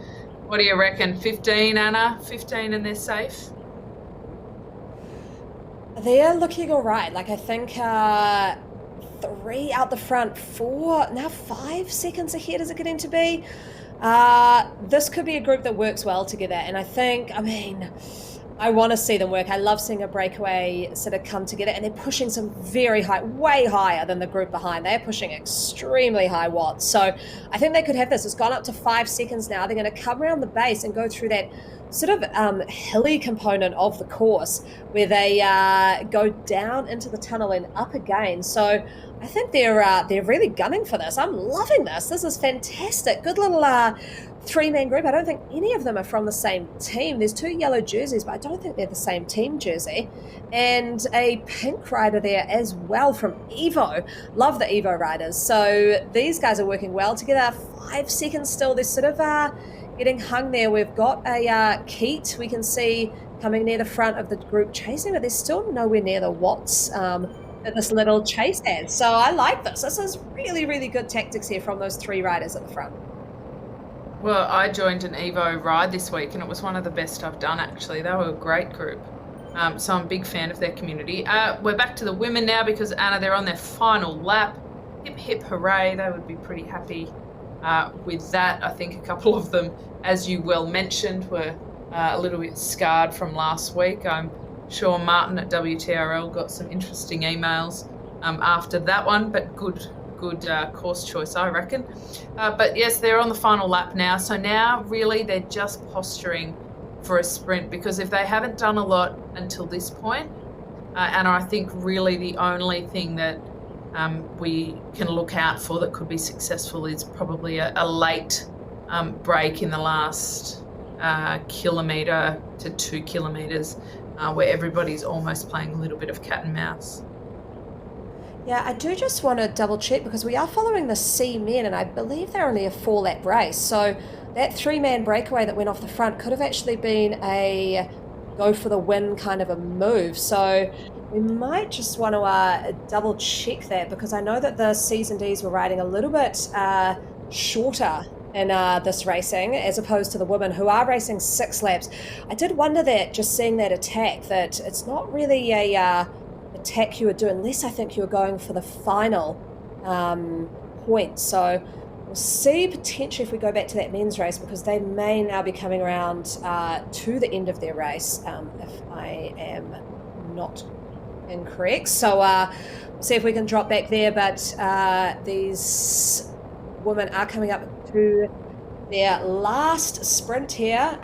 What do you reckon? 15, Anna? 15 and they're safe? They're looking all right. Like, I think 3 out the front, 4, now 5 seconds ahead is it getting to be? This could be a group that works well together. And I want to see them work. I love seeing a breakaway sort of come together, and they're pushing some very high, way higher than the group behind. They're pushing extremely high watts. So I think they could have this. It's gone up to 5 seconds now. They're going to come around the base and go through that sort of hilly component of the course where they go down into the tunnel and up again. So I think they're really gunning for this. I'm loving this. This is fantastic. Good little 3-man group. I don't think any of them are from the same team. There's 2 yellow jerseys, but I don't think they're the same team jersey. And a pink rider there as well from Evo. Love the Evo riders. So these guys are working well together. 5 seconds still. They're sort of getting hung there. We've got a Keat we can see coming near the front of the group chasing, but they're still nowhere near the watts that this little chase has. So I like this. This is really, really good tactics here from those 3 riders at the front. Well, I joined an Evo ride this week, and it was one of the best I've done, actually. They were a great group. So I'm a big fan of their community. We're back to the women now because, Anna, they're on their final lap. Hip, hip, hooray. They would be pretty happy with that. I think a couple of them, as you well mentioned, were a little bit scarred from last week. I'm sure Martin at WTRL got some interesting emails after that one, but good course choice, I reckon. But yes, they're on the final lap now. So now really they're just posturing for a sprint, because if they haven't done a lot until this point, and I think really the only thing that we can look out for that could be successful is probably a late break in the last kilometre to 2 kilometres, where everybody's almost playing a little bit of cat and mouse. Yeah, I do just want to double check because we are following the C men, and I believe they're only a 4-lap race. So that 3-man breakaway that went off the front could have actually been a go for the win kind of a move. So we might just want to double check that, because I know that the C's and D's were riding a little bit shorter in this racing as opposed to the women, who are racing 6 laps. I did wonder that, just seeing that attack, that it's not really a attack you would do unless I think you were going for the final point. So we'll see potentially if we go back to that men's race, because they may now be coming around to the end of their race, if I am not incorrect. So we'll see if we can drop back there, but these women are coming up to their last sprint here,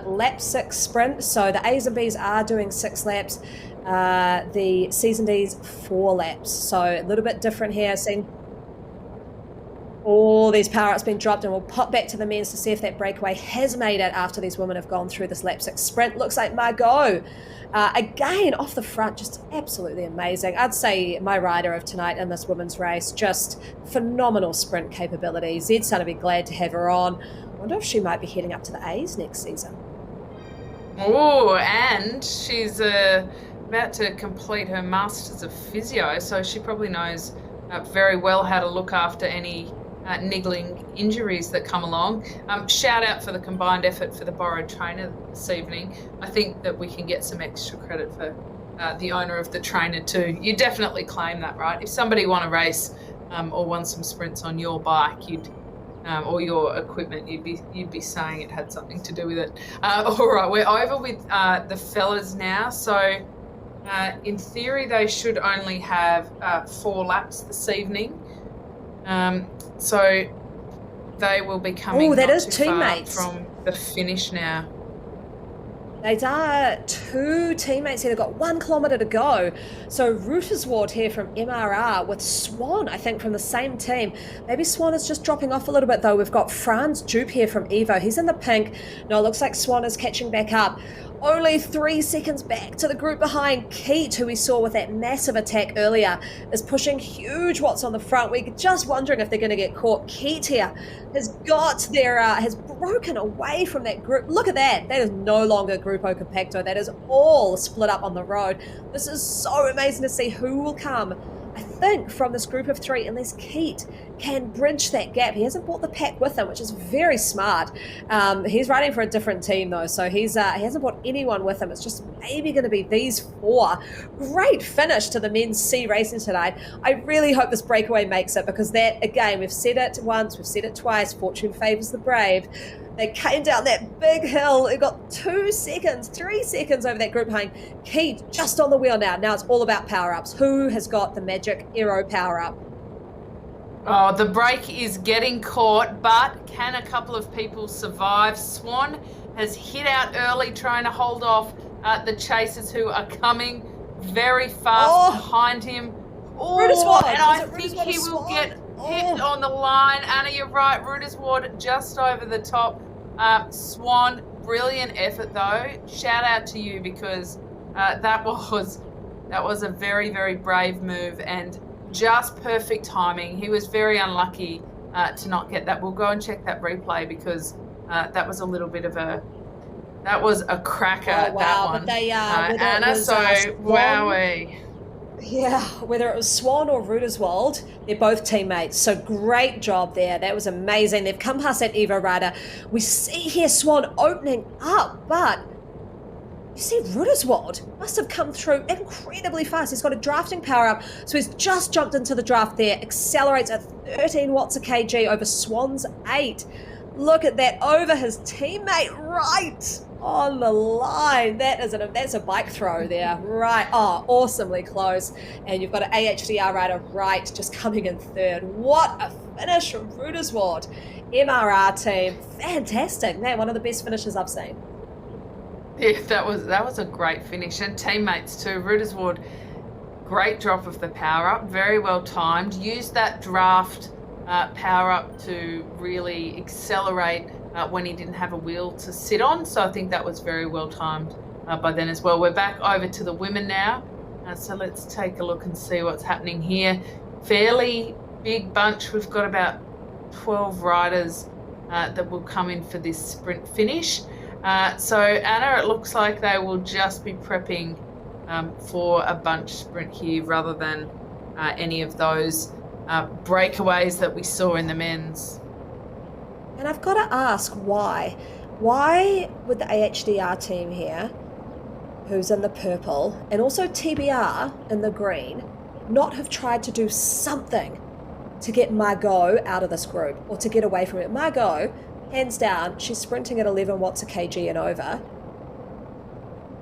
lap 6 sprint. So the A's and B's are doing 6 laps, the C's and D's 4 laps. So a little bit different here, seeing all these power ups being dropped, and we'll pop back to the men's to see if that breakaway has made it after these women have gone through this lap 6 sprint. Looks like Margot again off the front, just absolutely amazing. I'd say my rider of tonight in this women's race, just phenomenal sprint capability. Zed's going to be glad to have her on. I wonder if she might be heading up to the A's next season. Oh, and she's about to complete her Masters of Physio, so she probably knows very well how to look after any niggling injuries that come along. Shout out for the combined effort for the borrowed trainer this evening. I think that we can get some extra credit for the owner of the trainer too. You definitely claim that, right? If somebody won a race or won some sprints on your bike, or your equipment, you'd be saying it had something to do with it. All right, we're over with the fellas now. So In theory, they should only have 4 laps this evening. So they will be coming that not is too teammates. far from the finish now. They are 2 teammates here. They've got 1 kilometre to go. So Ruttersward here from MRR with Swan, I think, from the same team. Maybe Swan is just dropping off a little bit, though. We've got Franz Dupe here from Evo. He's in the pink. No, it looks like Swan is catching back up. Only 3 seconds back to the group behind. Keat, who we saw with that massive attack earlier, is pushing huge watts on the front. We're just wondering if they're going to get caught. Keat here has broken away from that group. Look at that. That is no longer Grupo Compacto. That is all split up on the road. This is so amazing to see who will come, I think, from this group of 3, unless Keat can bridge that gap. He hasn't brought the pack with him, which is very smart. He's riding for a different team, though, so he hasn't brought anyone with him. It's just maybe going to be these 4. Great finish to the men's C racing tonight. I really hope this breakaway makes it, because that, again, we've said it once, we've said it twice, fortune favours the brave. They came down that big hill. It got 2 seconds, 3 seconds over that group behind. Keat just on the wheel now. Now it's all about power-ups. Who has got the magic aero power-up? Oh, the brake is getting caught, but can a couple of people survive? Swan has hit out early, trying to hold off the chasers who are coming very fast behind him. Oh, and I think he will get hit on the line. Anna, you're right. Ruttersward just over the top. Swan, brilliant effort though. Shout out to you, because that was a very, very brave move and just perfect timing. He was very unlucky to not get that. We'll go and check that replay, because that was a little bit of a cracker. Oh, wow. That one. But they, Anna, wowee. Yeah, whether it was Swan or Rutterswald, they're both teammates. So great job there. That was amazing. They've come past that Evo rider. We see here Swan opening up, but you see Rutterswald must have come through incredibly fast. He's got a drafting power up, so he's just jumped into the draft there, accelerates at 13 watts a kg over Swan's 8. Look at that, over his teammate right on the line. That's a bike throw there, right? Oh, awesomely close. And you've got an AHDR rider right, just coming in 3rd. What a finish from Rutterswald. MRR team, fantastic. Man, one of the best finishes I've seen. Yeah, that was a great finish, and teammates too. Ruttersward, great drop of the power up, very well timed. Used that draft power up to really accelerate when he didn't have a wheel to sit on. So I think that was very well timed by then as well. We're back over to the women now. So let's take a look and see what's happening here. Fairly big bunch. We've got about 12 riders that will come in for this sprint finish. So Anna, it looks like they will just be prepping for a bunch sprint here, rather than any of those breakaways that we saw in the men's. And I've got to ask why. Why would the AHDR team here, who's in the purple, and also TBR in the green, not have tried to do something to get Margot out of this group, or to get away from it? Margot, hands down, she's sprinting at 11 watts a kg and over.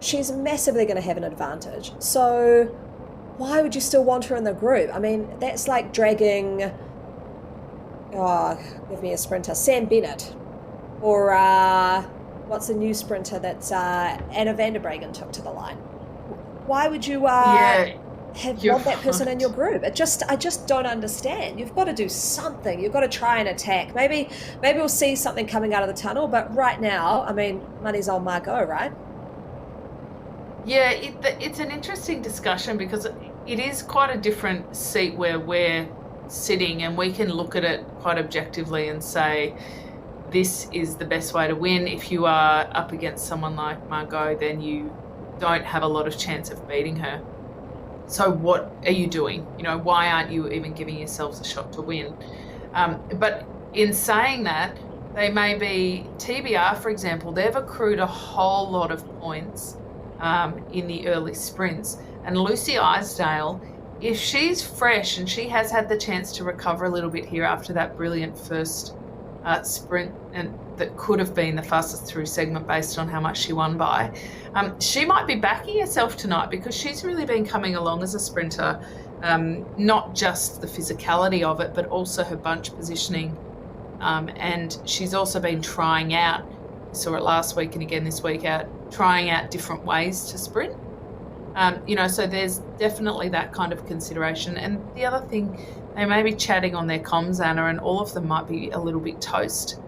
She's massively going to have an advantage. So why would you still want her in the group? I mean, that's like dragging, give me a sprinter, Sam Bennett, or what's the new sprinter that Anna van der Breggen took to the line? Why would you want that person in your group? I just don't understand. You've got to do something. You've got to try and attack. Maybe we'll see something coming out of the tunnel, but right now, I mean, money's on Margot, right? Yeah, it's an interesting discussion, because it is quite a different seat where we're sitting, and we can look at it quite objectively and say, this is the best way to win. If you are up against someone like Margot, then you don't have a lot of chance of beating her. So what are you doing? You know, why aren't you even giving yourselves a shot to win? But in saying that, they may be, TBR, for example, they've accrued a whole lot of points in the early sprints. And Lucy Isdale, if she's fresh and she has had the chance to recover a little bit here after that brilliant first sprint and that could have been the fastest through segment based on how much she won by. She might be backing herself tonight because she's really been coming along as a sprinter, not just the physicality of it, but also her bunch positioning. And she's also been trying out, saw it last week and again this week, trying out different ways to sprint. So there's definitely that kind of consideration. And the other thing, they may be chatting on their comms, Anna, and all of them might be a little bit toast,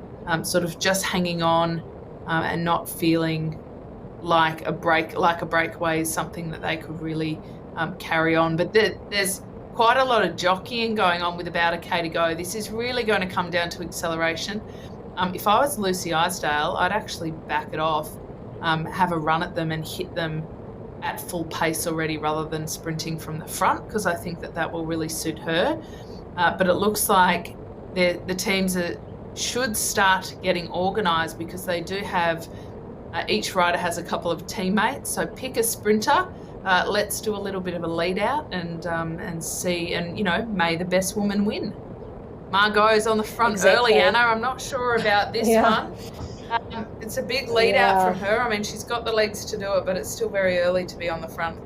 sort of just hanging on and not feeling like a breakaway is something that they could really carry on. But there's quite a lot of jockeying going on with about a K to go. This is really going to come down to acceleration. If I was Lucy Isdale, I'd actually back it off, have a run at them and hit them at full pace already rather than sprinting from the front, because I think that will really suit her. But it looks like the teams should start getting organised, because they do have, each rider has a couple of teammates. So pick a sprinter, let's do a little bit of a lead out and see, and may the best woman win. Margot's on the front early, Anna. I'm not sure about this one. It's a big lead out from her. I mean, she's got the legs to do it, but it's still very early to be on the front.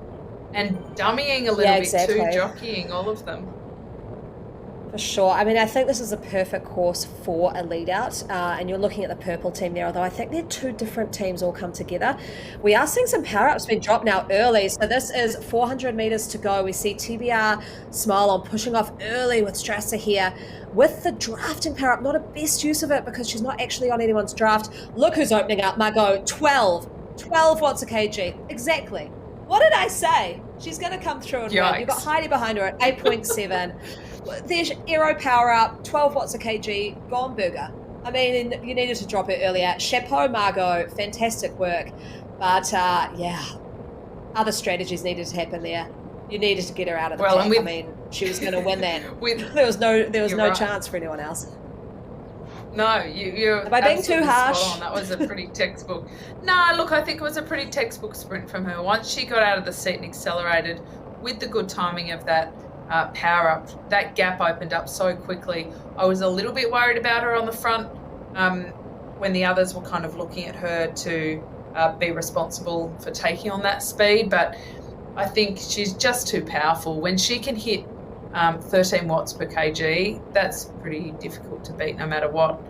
And dummying a little bit too, jockeying all of them. For sure. I mean, I think this is a perfect course for a lead out, and you're looking at the purple team there, although I think they're two different teams all come together. We are seeing some power ups being dropped now early. So this is 400 meters to go. We see TBR Smile on pushing off early with Strasser here with the drafting power up. Not a best use of it because she's not actually on anyone's draft. Look who's opening up, Margot. 12 watts a kg. Exactly. What did I say? She's going to come through and win. You've got Heidi behind her at 8.7. There's Aero power up, 12 watts a kg, gone burger. I mean, you needed to drop it earlier. Chapeau, Margot, fantastic work. But other strategies needed to happen there. You needed to get her out of the pack. I mean, she was going to win that. There was no chance for anyone else. No, you're Am I being too harsh? That was a pretty textbook. No, look, I think it was a pretty textbook sprint from her. Once she got out of the seat and accelerated with the good timing of that power up, that gap opened up so quickly. I was a little bit worried about her on the front when the others were kind of looking at her to be responsible for taking on that speed, but I think she's just too powerful. When she can hit 13 watts per kg, that's pretty difficult to beat no matter what.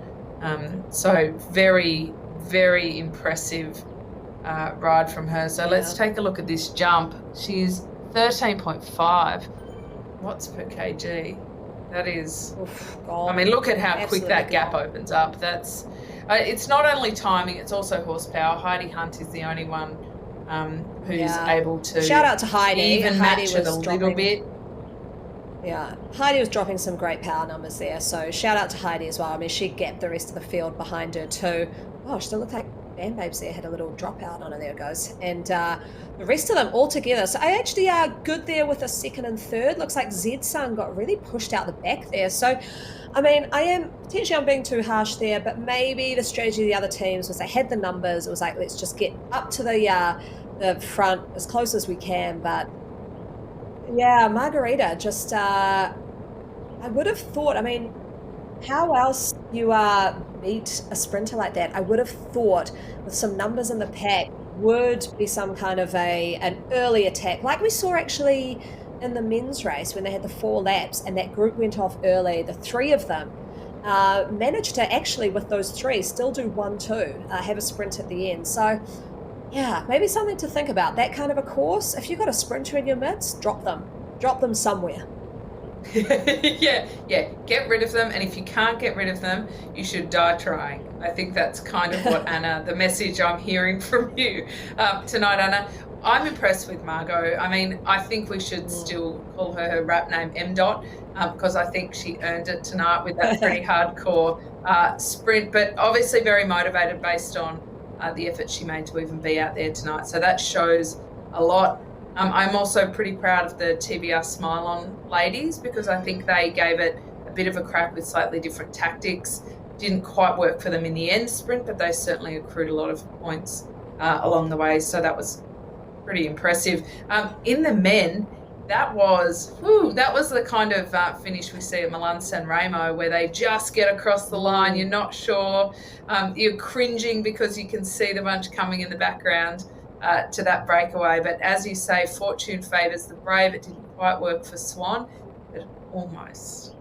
So very, very impressive ride from her. So let's take a look at this jump. She's 13.5 watts per kg. That is, I mean, look at how quick that gap opens up. That's, it's not only timing, it's also horsepower. Heidi Hunt is the only one who's able to shout out to Heidi. Even match it a little bit. Yeah, Heidi was dropping some great power numbers there, so shout out to Heidi as well. I mean, she gapped the rest of the field behind her too. Oh, she still looked like Band Babes there had a little dropout on her. There it goes. And the rest of them all together. So I actually are good there with a second and third. Looks like Zed-san got really pushed out the back there. So, I mean, I'm being too harsh there, but maybe the strategy of the other teams was they had the numbers. It was like, let's just get up to the front as close as we can. But yeah, Margarita just, I would have thought, I mean, how else you beat a sprinter like that? I would have thought with some numbers in the pack would be some kind of an early attack, like we saw actually in the men's race when they had the 4 laps and that group went off early. The 3 of them managed to actually, with those 3, still do 1-2, have a sprint at the end. So yeah, maybe something to think about. That kind of a course, if you've got a sprinter in your midst, drop them somewhere. yeah, get rid of them, and if you can't get rid of them, you should die trying. I think that's kind of what Anna, the message I'm hearing from you tonight, Anna. I'm impressed with Margot. I mean, I think we should still call her rap name M. Because I think she earned it tonight with that pretty hardcore sprint, but obviously very motivated based on the effort she made to even be out there tonight. So that shows a lot. I'm also pretty proud of the TBR Smile On ladies, because I think they gave it a bit of a crack with slightly different tactics. Didn't quite work for them in the end sprint, but they certainly accrued a lot of points along the way. So that was pretty impressive. In the men, that was the kind of finish we see at Milan San Remo, where they just get across the line. You're not sure. You're cringing because you can see the bunch coming in the background to that breakaway. But as you say, fortune favours the brave. It didn't quite work for Swan, but almost.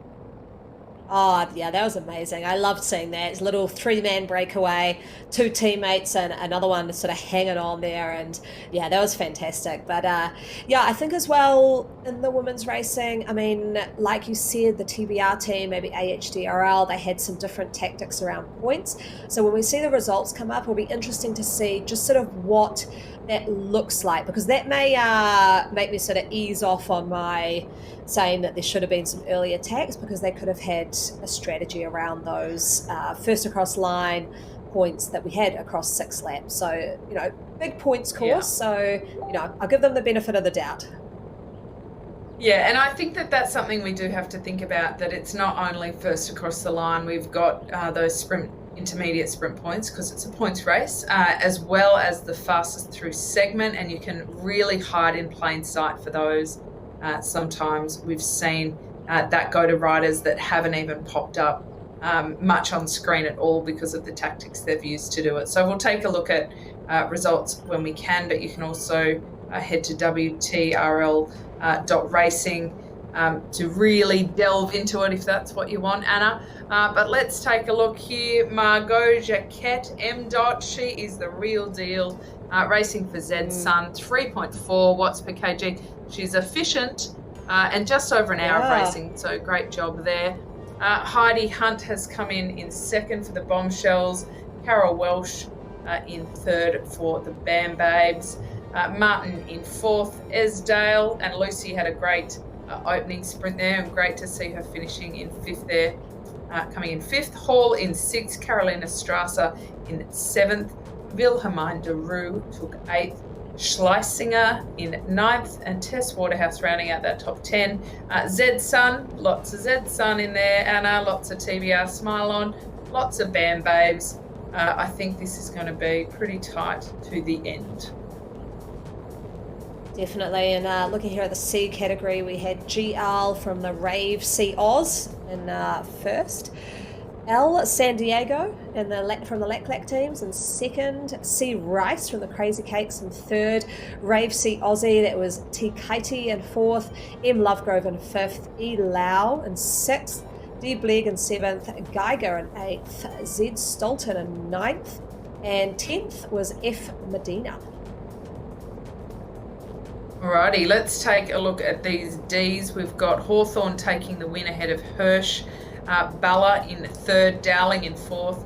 Oh, yeah, that was amazing. I loved seeing that. It's a little three-man breakaway, two teammates and another one sort of hanging on there. And yeah, that was fantastic. But yeah, I think as well in the women's racing, I mean, like you said, the TBR team, maybe AHDRL, they had some different tactics around points. So when we see the results come up, it'll be interesting to see just sort of what that looks like, because that may make me sort of ease off on my saying that there should have been some early attacks, because they could have had a strategy around those first across line points that we had across 6 laps. So, big points course. Yeah. So, I'll give them the benefit of the doubt. Yeah, and I think that that's something we do have to think about, that it's not only first across the line. We've got those intermediate sprint points, because it's a points race, as well as the fastest through segment, and you can really hide in plain sight for those. Sometimes we've seen that go to riders that haven't even popped up much on screen at all because of the tactics they've used to do it. So we'll take a look at results when we can, but you can also head to WTRL.racing to really delve into it if that's what you want, Anna. But let's take a look here. Margot Jacquet, M. She is the real deal. Racing for Zed Sun, 3.4 watts per kg. She's efficient and just over an hour of racing, so great job there. Heidi Hunt has come in second for the Bombshells. Carol Welsh in third for the Bam Babes. Martin in fourth. Esdale and Lucy had a great opening sprint there, and great to see her finishing in fifth there. Coming in fifth. Hall in sixth. Carolina Strasser in seventh. Wilhelmine de Roo took eighth. Schleisinger in ninth, and Tess Waterhouse rounding out that top 10. Zed Sun, lots of Zed Sun in there, Anna, lots of TBR Smile On, lots of Bam Babes. I think this is going to be pretty tight to the end. Definitely, and looking here at the C category, we had GL from the Rave C Oz in first. L San Diego and from the Lac teams in second. C Rice from the Crazy Cakes in third. Rave C Aussie, that was T Katie in fourth. M Lovegrove in fifth. E Lau in sixth. D Blegg in seventh. Geiger in eighth. Z Stolton in ninth. And 10th was F Medina. Alrighty, let's take a look at these Ds. We've got Hawthorn taking the win ahead of Hirsch. Balla in third, Dowling in fourth,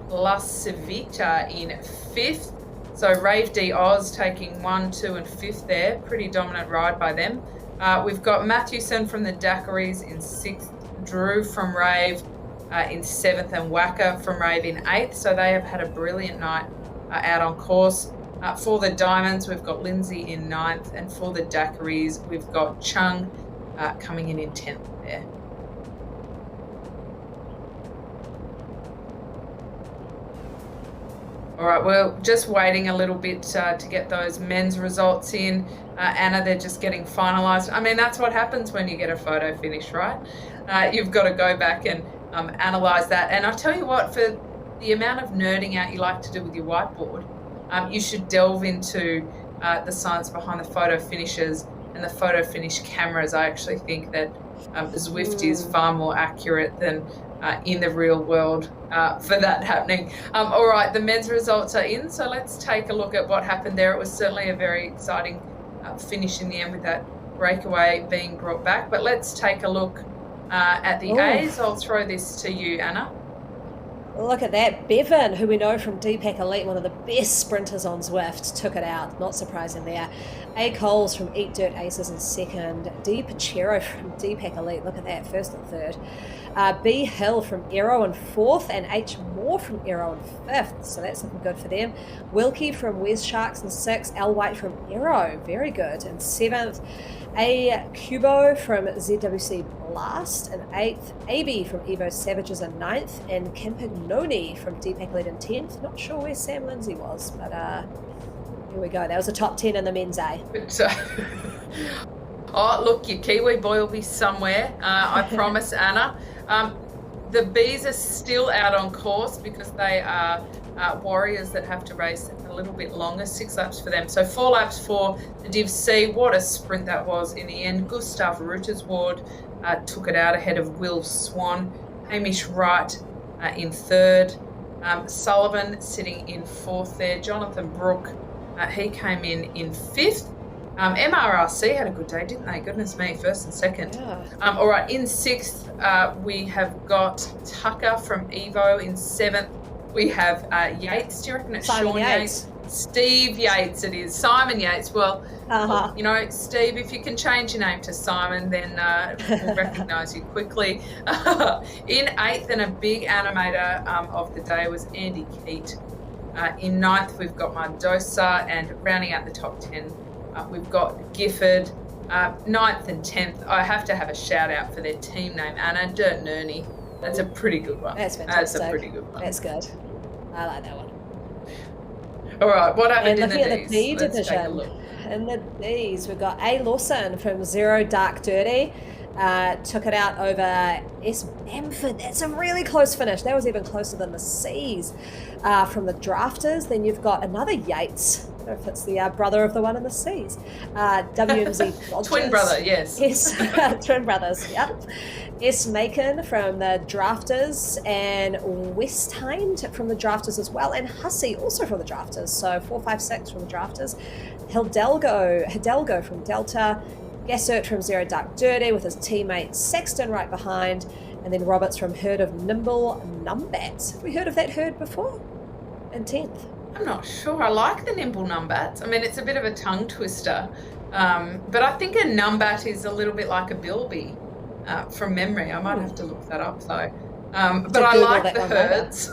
La Civita in fifth. So Rave D Oz taking 1, 2 and fifth there. Pretty dominant ride by them. We've got Matthewson from the Daiquiris in sixth, Drew from Rave in seventh, and Wacker from Rave in eighth. So they have had a brilliant night out on course. For the Diamonds, we've got Lindsay in ninth, and for the Daiquiris, we've got Chung coming in 10th there. All right, we're just waiting a little bit to get those men's results in. Anna, they're just getting finalised. I mean, that's what happens when you get a photo finish, right? You've got to go back and analyse that. And I'll tell you what, for the amount of nerding out you like to do with your whiteboard, you should delve into the science behind the photo finishes and the photo finish cameras. I actually think that Zwift is far more accurate than in the real world for that happening. All right, the men's results are in, so let's take a look at what happened there. It was certainly a very exciting finish in the end with that breakaway being brought back. But let's take a look at the A's. I'll throw this to you, Anna. Look at that. Bevan, who we know from DPAC Elite, one of the best sprinters on Zwift, took it out. Not surprising there. A. Coles from Eat Dirt Aces in second. D. Pachero from DPAC Elite. Look at that. First and third. B. Hill from Aero in fourth. And H. Moore from Aero in fifth. So that's looking good for them. Wilkie from Wes Sharks in sixth. L. White from Aero. Very good. In seventh. A. Kubo from ZWC Blast in 8th, AB from Evo Savages in 9th, and Campagnoni from DPAC Lead in 10th. Not sure where Sam Lindsay was, but here we go. That was a top 10 in the men's A. Oh, look, your Kiwi boy will be somewhere, I promise, Anna. The bees are still out on course because they are warriors that have to race a little bit longer, 6 laps for them. So 4 laps for the Div C. What a sprint that was in the end. Gustav Ruttersward took it out ahead of Will Swan. Hamish Wright in 3rd. Sullivan sitting in 4th there. Jonathan Brook, he came in 5th. MRRC had a good day, didn't they? Goodness me, 1st and 2nd. Yeah. All right, in 6th, we have got Tucker from Evo. In 7th, we have Yates. Do you reckon it's Simon Sean Yates? Steve Yates it is. Simon Yates. Well, you know, Steve, if you can change your name to Simon, then we'll recognise you quickly. In 8th, and a big animator of the day was Andy Keat. In 9th, we've got Mardosa, and rounding out the top 10, we've got Gifford. 9th and 10th, I have to have a shout out for their team name, Anna, Dirt Nerney. That's a pretty good one. That's fantastic. That's a pretty good one. That's good. I like that one. All right, what happened And in looking the at the Ds? B Let's take a division, look. in the Bs, we've got A. Lawson from Zero Dark Dirty. Took it out over S. Bamford. That's a really close finish. That was even closer than the C's from the Drafters. Then you've got another Yates. I don't know if it's the brother of the one in the C's. WMZ Dodgers. Twin brother, yes. Yes, twin brothers, yep. S. Macon from the Drafters, and Westhind from the Drafters as well, and Hussey also from the Drafters. So 4, 5, 6 from the Drafters. Hidalgo from Delta. Gassert from Zero Dark Dirty with his teammate Sexton right behind, and then Roberts from Herd of Nimble Numbats. Have we heard of that herd before? In 10th. I'm not sure. I like the Nimble Numbats. I mean, it's a bit of a tongue twister, but I think a Numbat is a little bit like a Bilby from memory. I might have to look that up though. But I like the herds.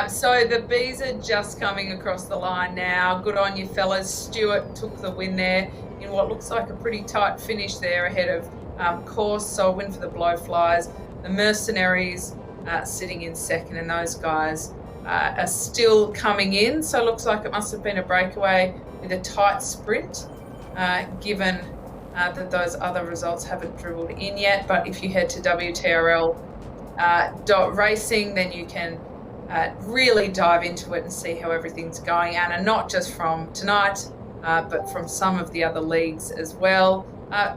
So the bees are just coming across the line now. Good on you, fellas. Stewart took the win there in what looks like a pretty tight finish there ahead of course. So a win for the Blowflies. The Mercenaries sitting in 2nd, and those guys are still coming in. So it looks like it must have been a breakaway with a tight sprint, given that those other results haven't dribbled in yet. But if you head to WTRL .racing, then you can really dive into it and see how everything's going, Anna, not just from tonight, but from some of the other leagues as well.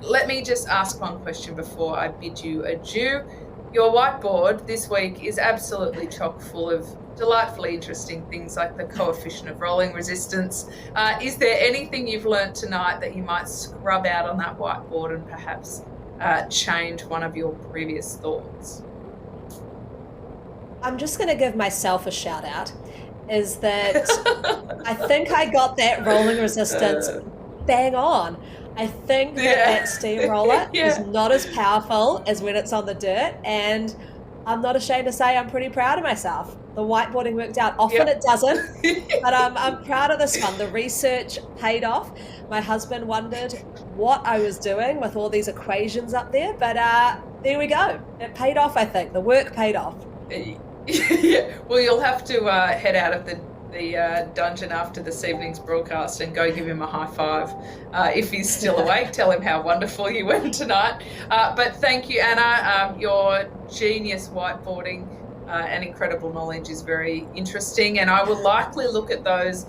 Let me just ask one question before I bid you adieu. Your whiteboard this week is absolutely chock full of delightfully interesting things like the coefficient of rolling resistance. Is there anything you've learnt tonight that you might scrub out on that whiteboard and perhaps change one of your previous thoughts? I'm just going to give myself a shout out, is that I think I got that rolling resistance bang on. I think that steamroller is not as powerful as when it's on the dirt, and I'm not ashamed to say I'm pretty proud of myself. The whiteboarding worked out. Often it doesn't, but I'm proud of this one. The research paid off. My husband wondered what I was doing with all these equations up there, but there we go. It paid off, I think. The work paid off. Yeah, well, you'll have to head out of the dungeon after this evening's broadcast and go give him a high five. If he's still awake, tell him how wonderful you went tonight. But thank you, Anna. Your genius whiteboarding and incredible knowledge is very interesting, and I will likely look at those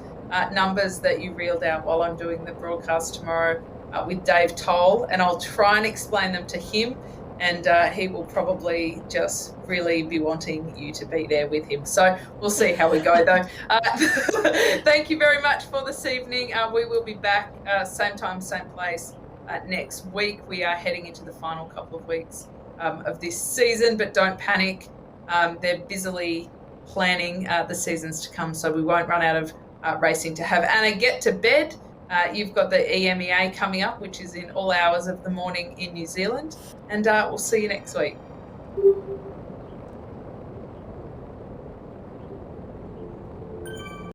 numbers that you reeled out while I'm doing the broadcast tomorrow with Dave Toll, and I'll try and explain them to him. And he will probably just really be wanting you to be there with him. So we'll see how we go, though. Thank you very much for this evening. We will be back same time, same place next week. We are heading into the final couple of weeks of this season, but don't panic. They're busily planning the seasons to come, so we won't run out of racing to have Anna get to bed. You've got the EMEA coming up, which is in all hours of the morning in New Zealand, and we'll see you next week.